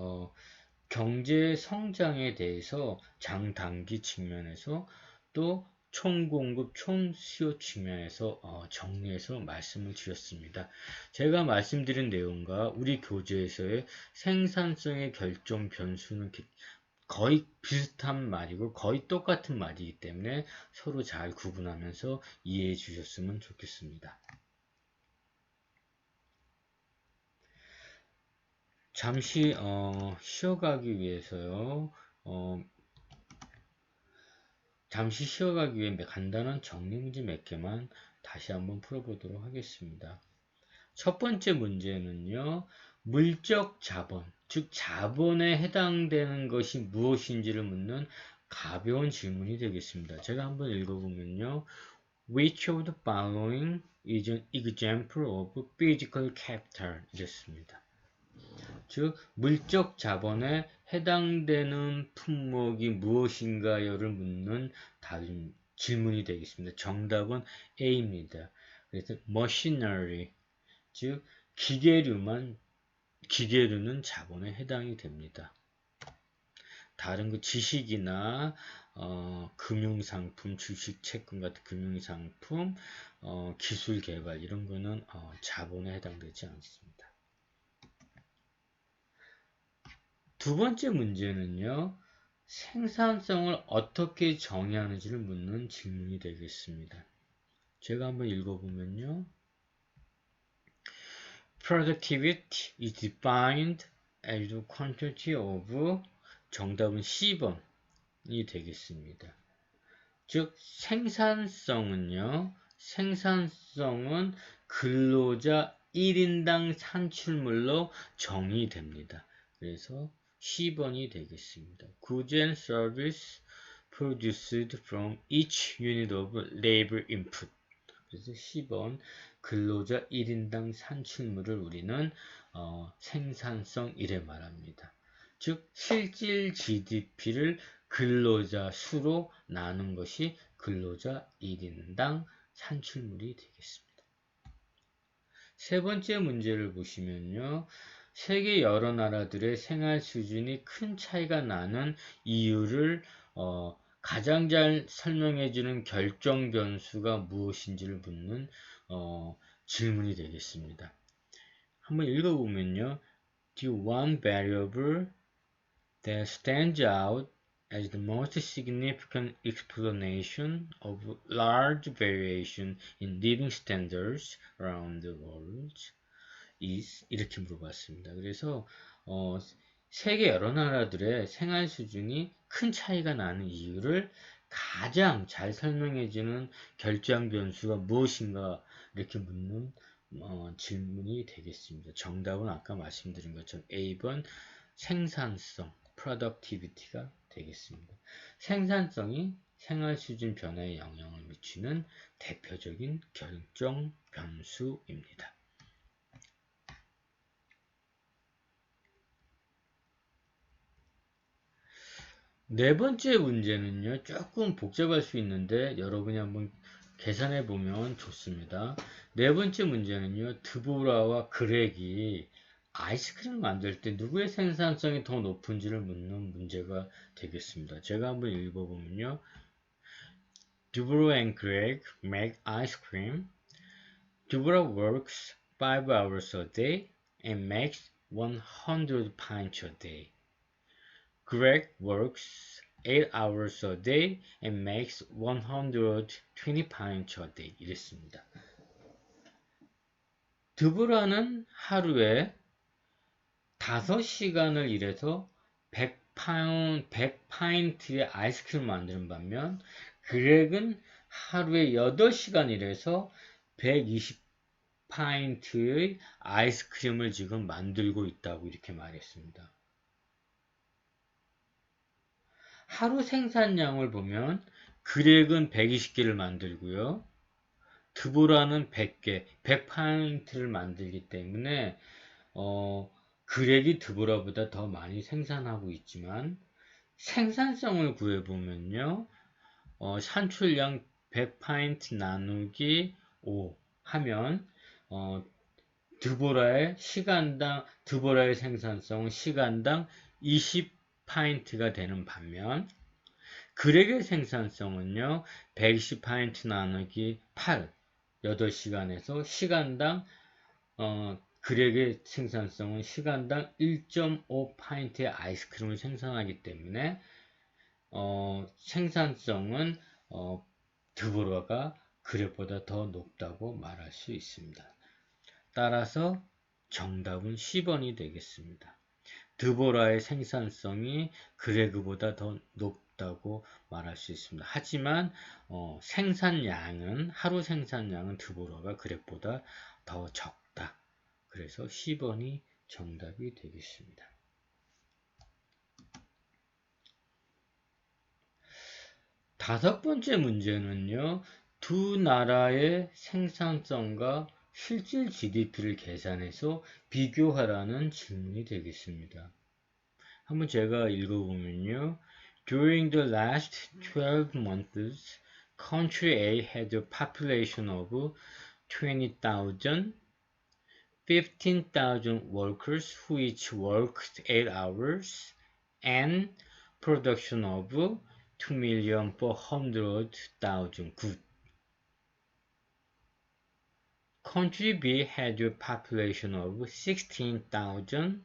경제 성장에 대해서 장단기 측면에서 또 총공급, 총수요 측면에서 정리해서 말씀을 드렸습니다. 제가 말씀드린 내용과 우리 교재에서의 생산성의 결정 변수는 거의 비슷한 말이고 거의 똑같은 말이기 때문에 서로 잘 구분하면서 이해해 주셨으면 좋겠습니다. 잠시 쉬어가기 위해서요. 잠시 쉬어가기 위해 간단한 정리 문제 몇 개만 다시 한번 풀어보도록 하겠습니다. 첫 번째 문제는요. 물적 자본, 즉 자본에 해당되는 것이 무엇인지를 묻는 가벼운 질문이 되겠습니다. 제가 한번 읽어보면요. Which of the following is an example of physical capital? 이랬습니다. 즉 물적 자본에 해당되는 품목이 무엇인가요를 묻는 질문이 되겠습니다. 정답은 A입니다. 그래서 machinery, 즉 기계류는 자본에 해당이 됩니다. 다른 지식이나 금융상품, 주식, 채권 같은 금융상품, 기술 개발 이런 거는 자본에 해당되지 않습니다. 두 번째 문제는요. 생산성을 어떻게 정의하는지를 묻는 질문이 되겠습니다. 제가 한번 읽어보면요. Productivity is defined as the quantity of 정답은 C번이 되겠습니다. 즉 생산성은 근로자 1인당 산출물로 정의됩니다. 그래서 C번이 되겠습니다. Goods and service produced from each unit of labor input. 그래서 C번 근로자 1인당 산출물을 우리는 생산성 이래 말합니다. 즉 실질 GDP를 근로자 수로 나눈 것이 근로자 1인당 산출물이 되겠습니다. 세 번째 문제를 보시면요. 세계 여러 나라들의 생활 수준이 큰 차이가 나는 이유를 가장 잘 설명해주는 결정 변수가 무엇인지를 묻는 질문이 되겠습니다. 한번 읽어보면요. The one variable that stands out as the most significant explanation of large variation in living standards around the world is 이렇게 물어봤습니다. 그래서 세계 여러 나라들의 생활 수준이 큰 차이가 나는 이유를 가장 잘 설명해주는 결정 변수가 무엇인가 이렇게 묻는 질문이 되겠습니다. 정답은 아까 말씀드린 것처럼 A번 생산성, productivity가 되겠습니다. 생산성이 생활 수준 변화에 영향을 미치는 대표적인 결정 변수입니다. 네 번째 문제는요, 조금 복잡할 수 있는데 여러분이 한번 계산해 보면 좋습니다. 네 번째 문제는요, 드보라와 그렉이 아이스크림 만들 때 누구의 생산성이 더 높은지를 묻는 문제가 되겠습니다. 제가 한번 읽어보면요, Deborah and Greg make ice cream. Deborah works 5 hours a day and makes 100 pints a day. Greg works 8 hours a day and makes 120 pints a day. 이랬습니다. 드보라는 하루에 5시간을 일해서 100파인트의 아이스크림을 만드는 반면 그렉은 하루에 8시간 일해서 120파인트의 아이스크림을 지금 만들고 있다고 이렇게 말했습니다. 하루 생산량을 보면 그렉은 120개를 만들고요. 드보라는 100개, 100파인트를 만들기 때문에 그렉이 드보라보다 더 많이 생산하고 있지만 생산성을 구해보면요. 산출량 100파인트 나누기 5 하면 드보라의 생산성은 시간당 20파인트가 되는 반면 그렉의 생산성은요 120파인트 나누기 8 8시간에서 시간당 그렉의 생산성은 시간당 1.5파인트의 아이스크림을 생산하기 때문에 생산성은 드보라가 그렉보다 더 높다고 말할 수 있습니다. 따라서 정답은 10번이 되겠습니다. 드보라의 생산성이 그레그보다 더 높다고 말할 수 있습니다. 하지만 하루 생산량은 드보라가 그렉보다 더 적다. 그래서 10번이 정답이 되겠습니다. 다섯 번째 문제는요. 두 나라의 생산성과 실질 GDP를 계산해서 비교하라는 질문이 되겠습니다. 한번 제가 읽어보면요. During the last 12 months, country A had a population of 20,000, 15,000 workers who each worked 8 hours, and production of 2,400,000 goods. Country B had a population of 16,000,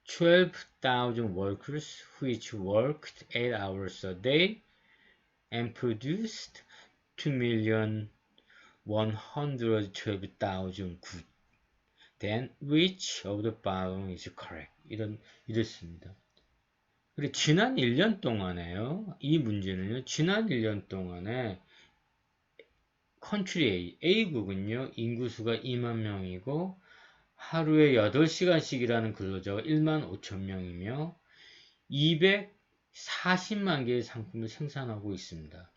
12,000 workers who each worked 8 hours a day and produced 2,112,000 goods. Then which of the following is correct? 이랬습니다. 그리고 지난 1년 동안에요. 이 문제는요. 지난 1년 동안에 컨트리 A국은요. 인구수가 2만 명이고 하루에 8시간씩이라는 근로자가 1만 5천 명이며 240만 개의 상품을 생산하고 있습니다.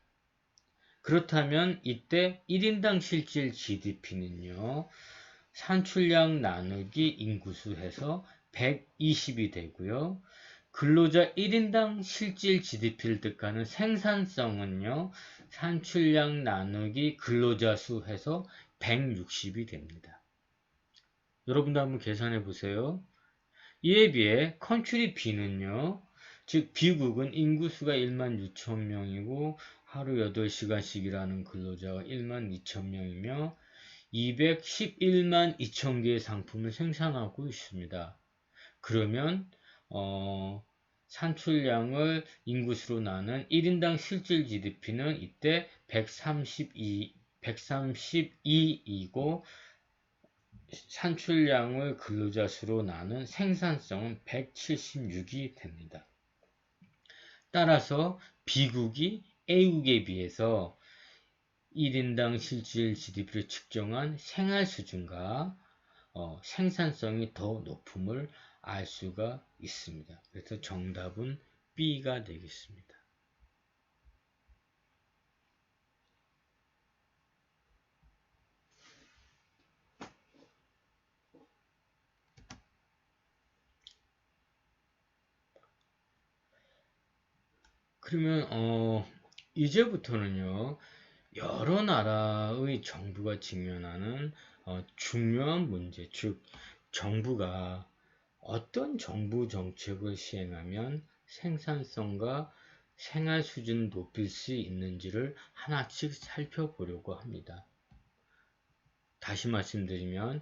그렇다면 이때 1인당 실질 GDP는요. 산출량 나누기 인구수 해서 120이 되고요. 근로자 1인당 실질 GDP를 뜻하는 생산성은요. 산출량 나누기 근로자 수 해서 160이 됩니다. 여러분도 한번 계산해 보세요. 이에 비해 컨트리 B는요. 즉 B국은 인구수가 1만 6천 명이고 하루 8시간씩 일하는 근로자가 1만 2천 명이며 211만 2천 개의 상품을 생산하고 있습니다. 그러면 산출량을 인구수로 나눈 1인당 실질 GDP는 이때 132이고 산출량을 근로자 수로 나눈 생산성은 176이 됩니다. 따라서 B국이 A국에 비해서 1인당 실질 GDP를 측정한 생활 수준과 생산성이 더 높음을 알 수가 있습니다. 그래서 정답은 B가 되겠습니다. 그러면 이제부터는요. 여러 나라의 정부가 직면하는 중요한 문제, 즉 정부가 어떤 정부 정책을 시행하면 생산성과 생활 수준을 높일 수 있는지를 하나씩 살펴보려고 합니다. 다시 말씀드리면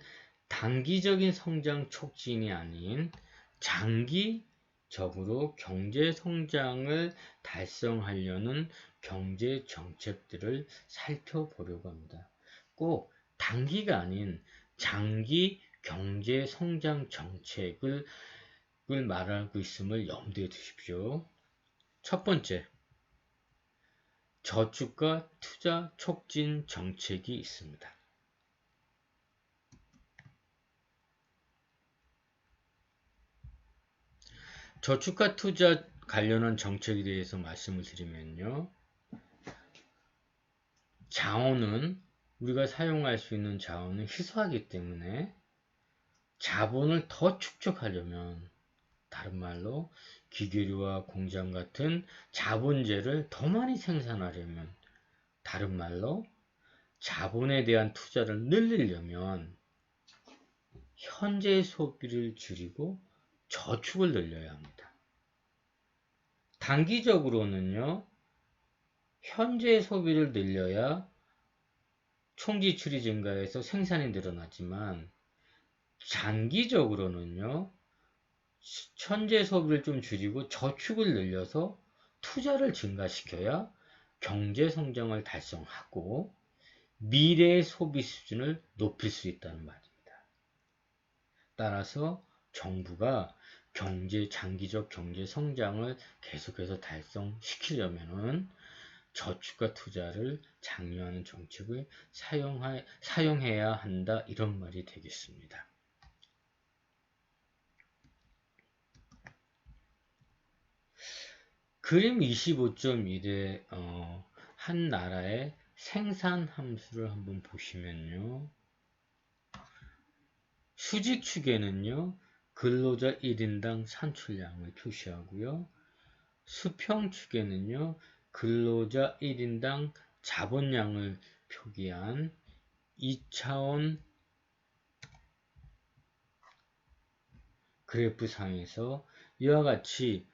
단기적인 성장 촉진이 아닌 장기적으로 경제 성장을 달성하려는 경제 정책들을 살펴보려고 합니다. 꼭 단기가 아닌 장기 경제 성장 정책을 말하고 있음을 염두에 두십시오. 첫 번째, 저축과 투자 촉진 정책이 있습니다. 저축과 투자 관련한 정책에 대해서 말씀을 드리면요. 자원은 우리가 사용할 수 있는 자원은 희소하기 때문에 자본을 더 축적하려면, 다른 말로 기계류와 공장 같은 자본재를 더 많이 생산하려면, 다른 말로 자본에 대한 투자를 늘리려면 현재 소비를 줄이고 저축을 늘려야 합니다. 단기적으로는요, 현재 소비를 늘려야 총지출이 증가해서 생산이 늘어나지만, 장기적으로는요, 현재 소비를 좀 줄이고 저축을 늘려서 투자를 증가시켜야 경제 성장을 달성하고 미래의 소비 수준을 높일 수 있다는 말입니다. 따라서 정부가 장기적 경제 성장을 계속해서 달성시키려면은 저축과 투자를 장려하는 정책을 사용해야 한다, 이런 말이 되겠습니다. 그림 25.1에 한 나라의 생산 함수를 한번 보시면요. 수직축에는요, 근로자 1인당 산출량을 표시하고요. 수평축에는요, 근로자 1인당 자본량을 표기한 2차원 그래프상에서 이와 같이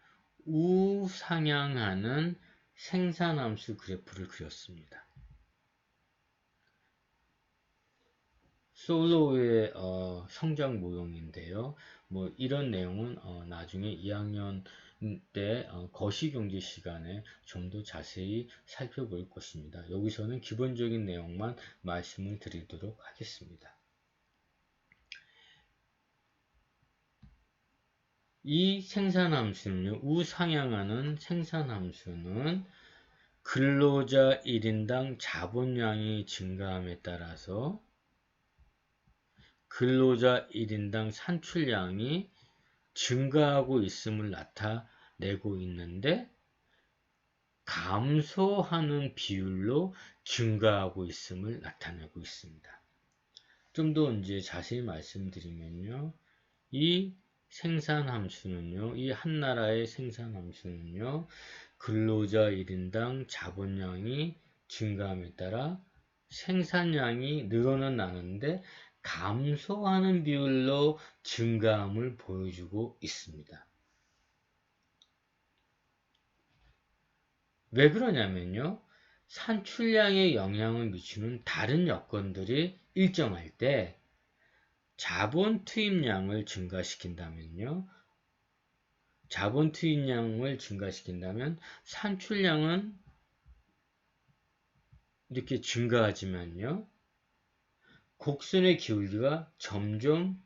우상향하는 생산함수 그래프를 그렸습니다. 솔로우의 성장 모형인데요. 뭐 이런 내용은 나중에 2학년 때 거시경제 시간에 좀 더 자세히 살펴볼 것입니다. 여기서는 기본적인 내용만 말씀을 드리도록 하겠습니다. 이 생산함수는요, 우상향하는 생산함수는 근로자 1인당 자본량이 증가함에 따라서 근로자 1인당 산출량이 증가하고 있음을 나타내고 있는데, 감소하는 비율로 증가하고 있음을 나타내고 있습니다. 좀 더 이제 자세히 말씀드리면요, 이 생산함수는요, 이 한 나라의 생산함수는요, 근로자 1인당 자본량이 증가함에 따라 생산량이 늘어는 나는데 감소하는 비율로 증가함을 보여주고 있습니다. 왜 그러냐면요, 산출량에 영향을 미치는 다른 여건들이 일정할 때 자본 투입량을 증가시킨다면요, 자본 투입량을 증가시킨다면 산출량은 이렇게 증가하지만요, 곡선의 기울기가 점점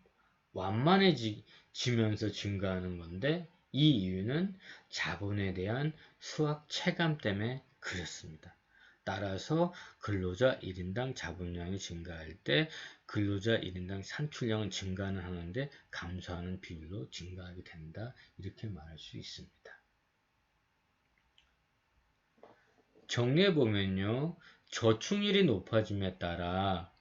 완만해지면서 증가하는 건데, 이 이유는 자본에 대한 수학 체감 때문에 그렇습니다. 따라서 근로자 1인당 자본량이 증가할 때 근로자 1인당 산출량은 증가는 하는데 감소하는 비율로 증가하게 된다, 이렇게 말할 수 있습니다. 정리해보면요, 저축률이 높아짐에 따라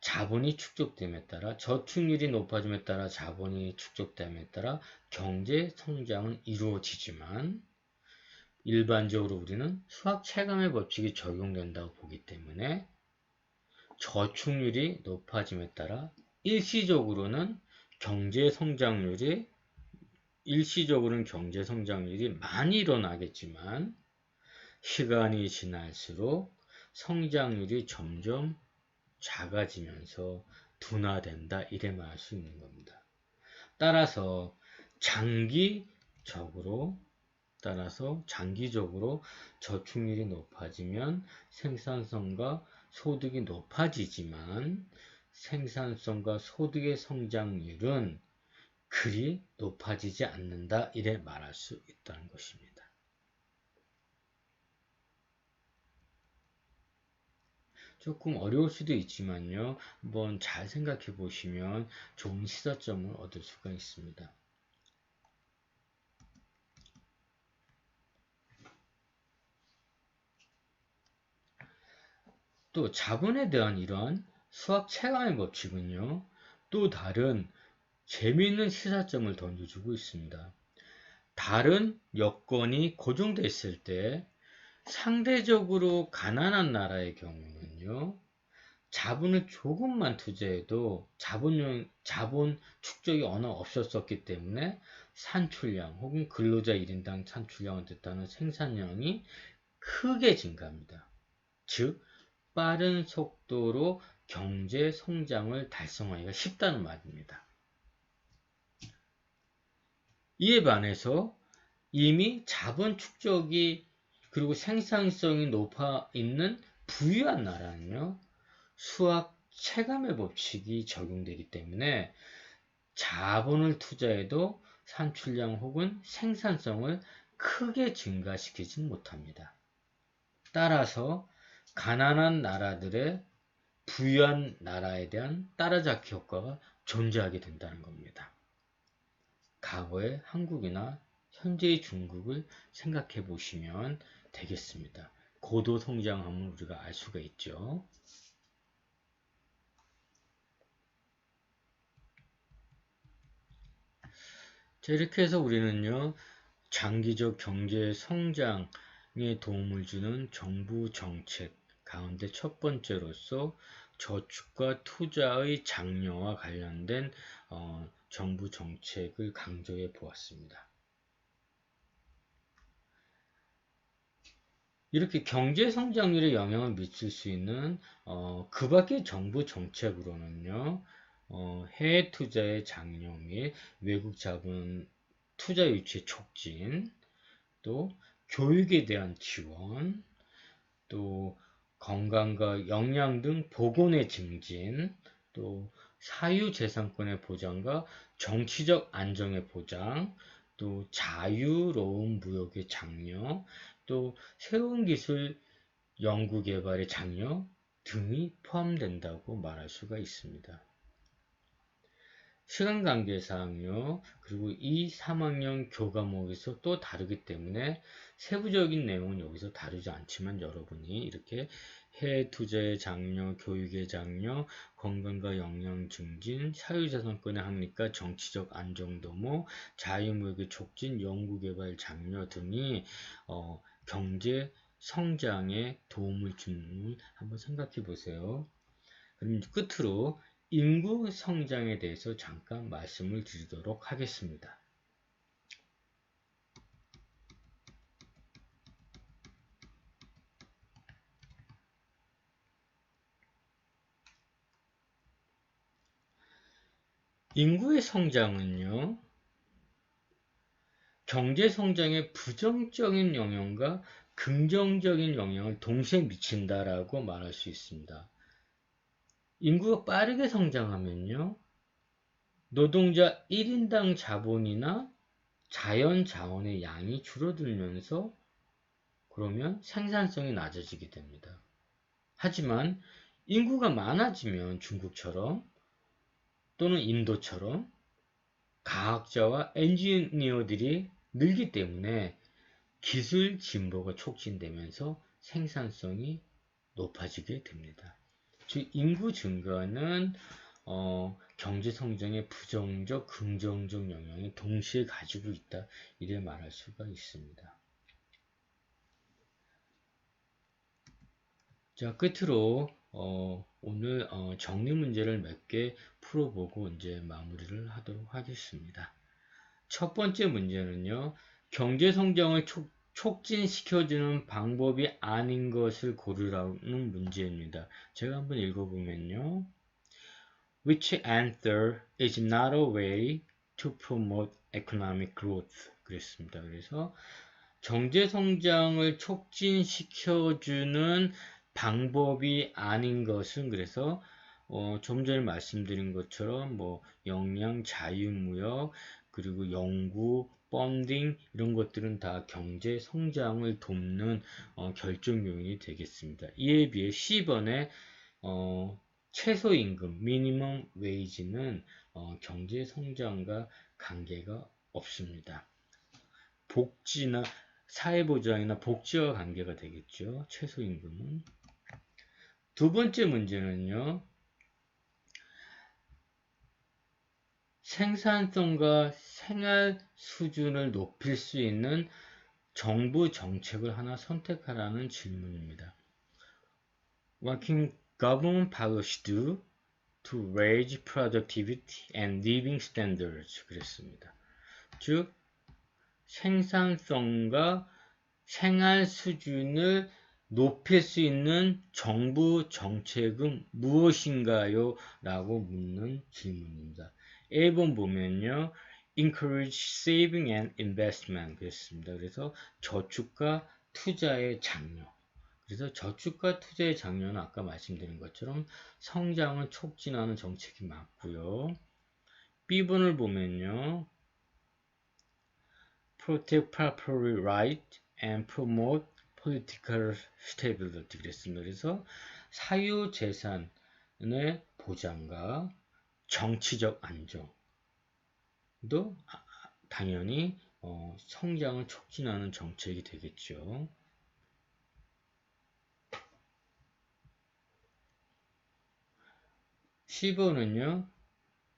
자본이 축적됨에 따라, 저축률이 높아짐에 따라 자본이 축적됨에 따라 경제 성장은 이루어지지만, 일반적으로 우리는 수학 체감의 법칙이 적용된다고 보기 때문에 저축률이 높아짐에 따라 일시적으로는 경제 성장률이 많이 일어나겠지만, 시간이 지날수록 성장률이 점점 작아지면서 둔화된다, 이래 말할 수 있는 겁니다. 따라서 장기적으로 저축률이 높아지면 생산성과 소득이 높아지지만, 생산성과 소득의 성장률은 그리 높아지지 않는다, 이래 말할 수 있다는 것입니다. 조금 어려울 수도 있지만요, 한번 잘 생각해 보시면 좋은 시사점을 얻을 수가 있습니다. 또 자본에 대한 이러한 수학 체감의 법칙은요, 또 다른 재미있는 시사점을 던져주고 있습니다. 다른 여건이 고정됐을 때 상대적으로 가난한 나라의 경우는요, 자본을 조금만 투자해도 자본 축적이 언어 없었었기 때문에 산출량 혹은 근로자 1인당 산출량을 뜻하는 생산량이 크게 증가합니다. 즉, 빠른 속도로 경제 성장을 달성하기가 쉽다는 말입니다. 이에 반해서 이미 자본 축적이 그리고 생산성이 높아 있는 부유한 나라는요, 수학 체감의 법칙이 적용되기 때문에 자본을 투자해도 산출량 혹은 생산성을 크게 증가시키지 못합니다. 따라서 가난한 나라들의 부유한 나라에 대한 따라잡기 효과가 존재하게 된다는 겁니다. 과거의 한국이나 현재의 중국을 생각해 보시면 되겠습니다. 고도 성장함을 우리가 알 수가 있죠. 자, 이렇게 해서 우리는요, 장기적 경제 성장에 도움을 주는 정부 정책 가운데 첫 번째로서 저축과 투자의 장려와 관련된 정부 정책을 강조해 보았습니다. 이렇게 경제 성장률에 영향을 미칠 수 있는 그 밖의 정부 정책으로는요, 해외 투자의 장려 및 외국 자본 투자 유치 촉진, 또 교육에 대한 지원, 또 건강과 영양 등 보건의 증진, 또 사유재산권의 보장과 정치적 안정의 보장, 또 자유로운 무역의 장려, 또 새로운 기술 연구개발의 장려 등이 포함된다고 말할 수가 있습니다. 시간 관계상요, 그리고 이 3학년 교과목에서 또 다르기 때문에 세부적인 내용은 여기서 다루지 않지만 여러분이 이렇게 해외 투자의 장려, 교육의 장려, 건강과 영양 증진, 사유재산권의 확립과 정치적 안정도모, 자유무역의 촉진, 연구개발 장려 등이 경제 성장에 도움을 주는 한번 생각해 보세요. 그럼 끝으로 인구 성장에 대해서 잠깐 말씀을 드리도록 하겠습니다. 인구의 성장은요, 경제 성장에 부정적인 영향과 긍정적인 영향을 동시에 미친다라고 말할 수 있습니다. 인구가 빠르게 성장하면요, 노동자 1인당 자본이나 자연 자원의 양이 줄어들면서 그러면 생산성이 낮아지게 됩니다. 하지만 인구가 많아지면 중국처럼 또는 인도처럼 과학자와 엔지니어들이 늘기 때문에 기술 진보가 촉진되면서 생산성이 높아지게 됩니다. 즉 인구 증가는 경제 성장에 부정적, 긍정적 영향을 동시에 가지고 있다 이래 말할 수가 있습니다. 자, 끝으로 오늘 정리 문제를 몇 개 풀어보고 이제 마무리를 하도록 하겠습니다. 첫 번째 문제는요, 경제 성장을 촉진시켜주는 방법이 아닌 것을 고르라는 문제입니다. 제가 한번 읽어보면요. Which answer is not a way to promote economic growth? 그랬습니다. 그래서 경제 성장을 촉진시켜주는 방법이 아닌 것은 그래서 좀 전에 말씀드린 것처럼 뭐 역량, 자유무역, 그리고 연구, 펀딩 이런 것들은 다 경제 성장을 돕는 결정 요인이 되겠습니다. 이에 비해 10번의 최소임금, 미니멈 웨이지는 경제 성장과 관계가 없습니다. 복지나 사회보장이나 복지와 관계가 되겠죠. 최소임금은. 두 번째 문제는요. 생산성과 생활 수준을 높일 수 있는 정부 정책을 하나 선택하라는 질문입니다. What can government policy do to raise productivity and living standards? 그랬습니다. 즉, 생산성과 생활 수준을 높일 수 있는 정부 정책은 무엇인가요? 라고 묻는 질문입니다. 1번 보면요. Encourage saving and investment 그랬습니다. 그래서 저축과 투자의 장려. 그래서 저축과 투자의 장려는 아까 말씀드린 것처럼 성장을 촉진하는 정책이 맞고요. B번을 보면요. Protect property right and promote political stability 그랬습니다. 그래서 사유재산의 보장과 정치적 안정도 당연히 성장을 촉진하는 정책이 되겠죠. 10번은요.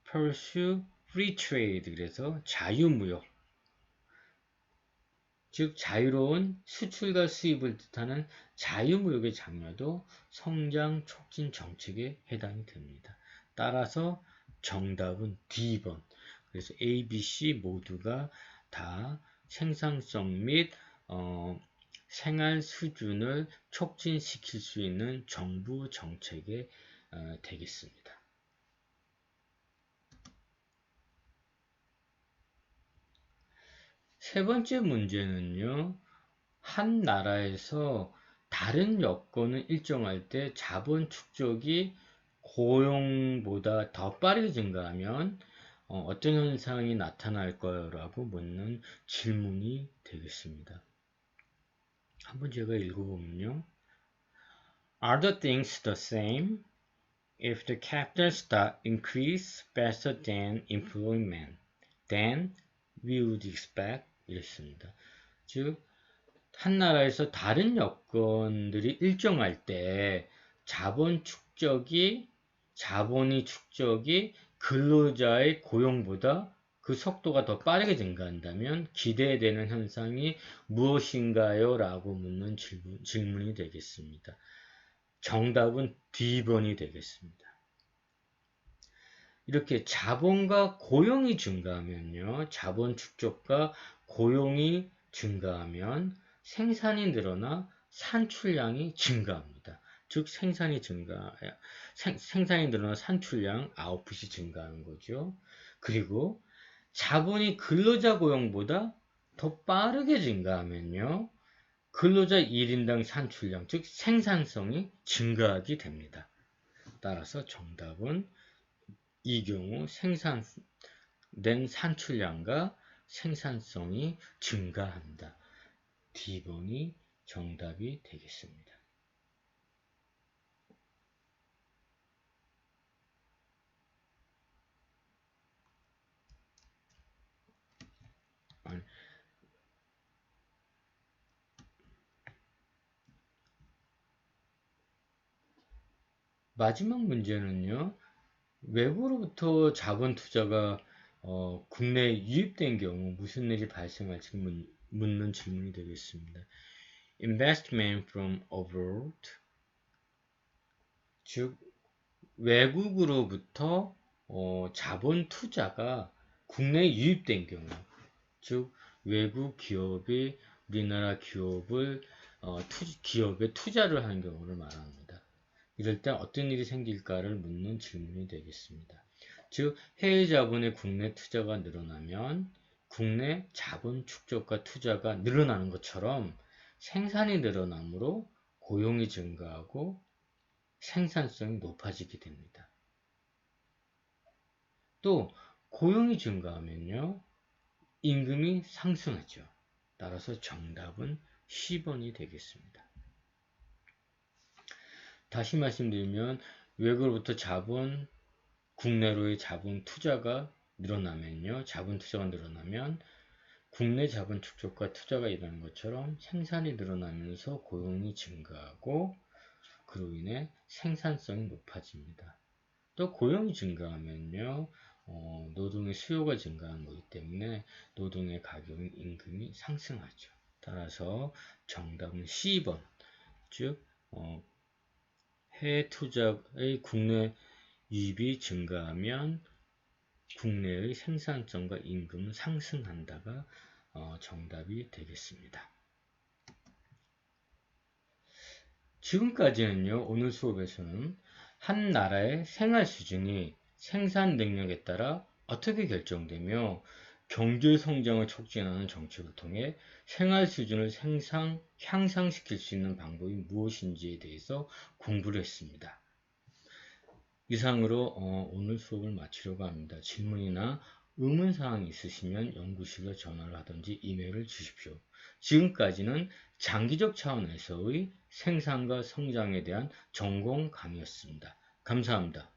Pursue free trade 그래서 자유무역 즉 자유로운 수출과 수입을 뜻하는 자유무역의 장려도 성장 촉진 정책에 해당이 됩니다. 따라서 정답은 D번. 그래서 A, B, C 모두가 다 생산성 및 생활 수준을 촉진시킬 수 있는 정부 정책에 되겠습니다. 세 번째 문제는요. 한 나라에서 다른 여건을 일정할 때 자본 축적이 고용보다 더 빠르게 증가하면 어떤 현상이 나타날 거라고 묻는 질문이 되겠습니다. 한번 제가 읽어보면요. Are the things the same if the capital stock increase faster than employment? Then we would expect 이랬습니다. 즉, 한 나라에서 다른 여건들이 일정할 때 자본이 축적이 근로자의 고용보다 그 속도가 더 빠르게 증가한다면 기대되는 현상이 무엇인가요? 라고 묻는 질문이 되겠습니다. 정답은 D번이 되겠습니다. 이렇게 자본과 고용이 증가하면요. 자본 축적과 고용이 증가하면 생산이 늘어나 산출량이 증가합니다. 즉 생산이 늘어나 산출량, 아웃풋이 증가하는 거죠. 그리고 자본이 근로자 고용보다 더 빠르게 증가하면요. 근로자 1인당 산출량, 즉 생산성이 증가하게 됩니다. 따라서 정답은 이 경우 생산된 산출량과 생산성이 증가한다. D번이 정답이 되겠습니다. 마지막 문제는요. 외부로부터 자본 투자가 국내에 유입된 경우 무슨 일이 발생할지 묻는 질문이 되겠습니다. Investment from abroad 즉 외국으로부터 자본 투자가 국내에 유입된 경우 즉 외국 기업이 우리나라 기업에 투자를 하는 경우를 말합니다. 이럴 때 어떤 일이 생길까를 묻는 질문이 되겠습니다. 즉 해외 자본의 국내 투자가 늘어나면 국내 자본 축적과 투자가 늘어나는 것처럼 생산이 늘어나므로 고용이 증가하고 생산성이 높아지게 됩니다. 또 고용이 증가하면요. 임금이 상승하죠. 따라서 정답은 10번이 되겠습니다. 다시 말씀드리면 외국으로부터 국내로의 자본 투자가 늘어나면요. 자본 투자가 늘어나면 국내 자본 축적과 투자가 일어나는 것처럼 생산이 늘어나면서 고용이 증가하고 그로 인해 생산성이 높아집니다. 또 고용이 증가하면요, 노동의 수요가 증가하는 거기 때문에 노동의 가격인 임금이 상승하죠. 따라서 정답은 C번, 즉 해외 투자의 국내 유입이 증가하면 국내의 생산성과 임금은 상승한다가 정답이 되겠습니다. 지금까지는요, 오늘 수업에서는 한 나라의 생활 수준이 생산 능력에 따라 어떻게 결정되며 경제 성장을 촉진하는 정책을 통해 생활 수준을 향상시킬 수 있는 방법이 무엇인지에 대해서 공부를 했습니다. 이상으로 오늘 수업을 마치려고 합니다. 질문이나 의문사항이 있으시면 연구실에 전화를 하든지 이메일을 주십시오. 지금까지는 장기적 차원에서의 생산과 성장에 대한 전공 강의였습니다. 감사합니다.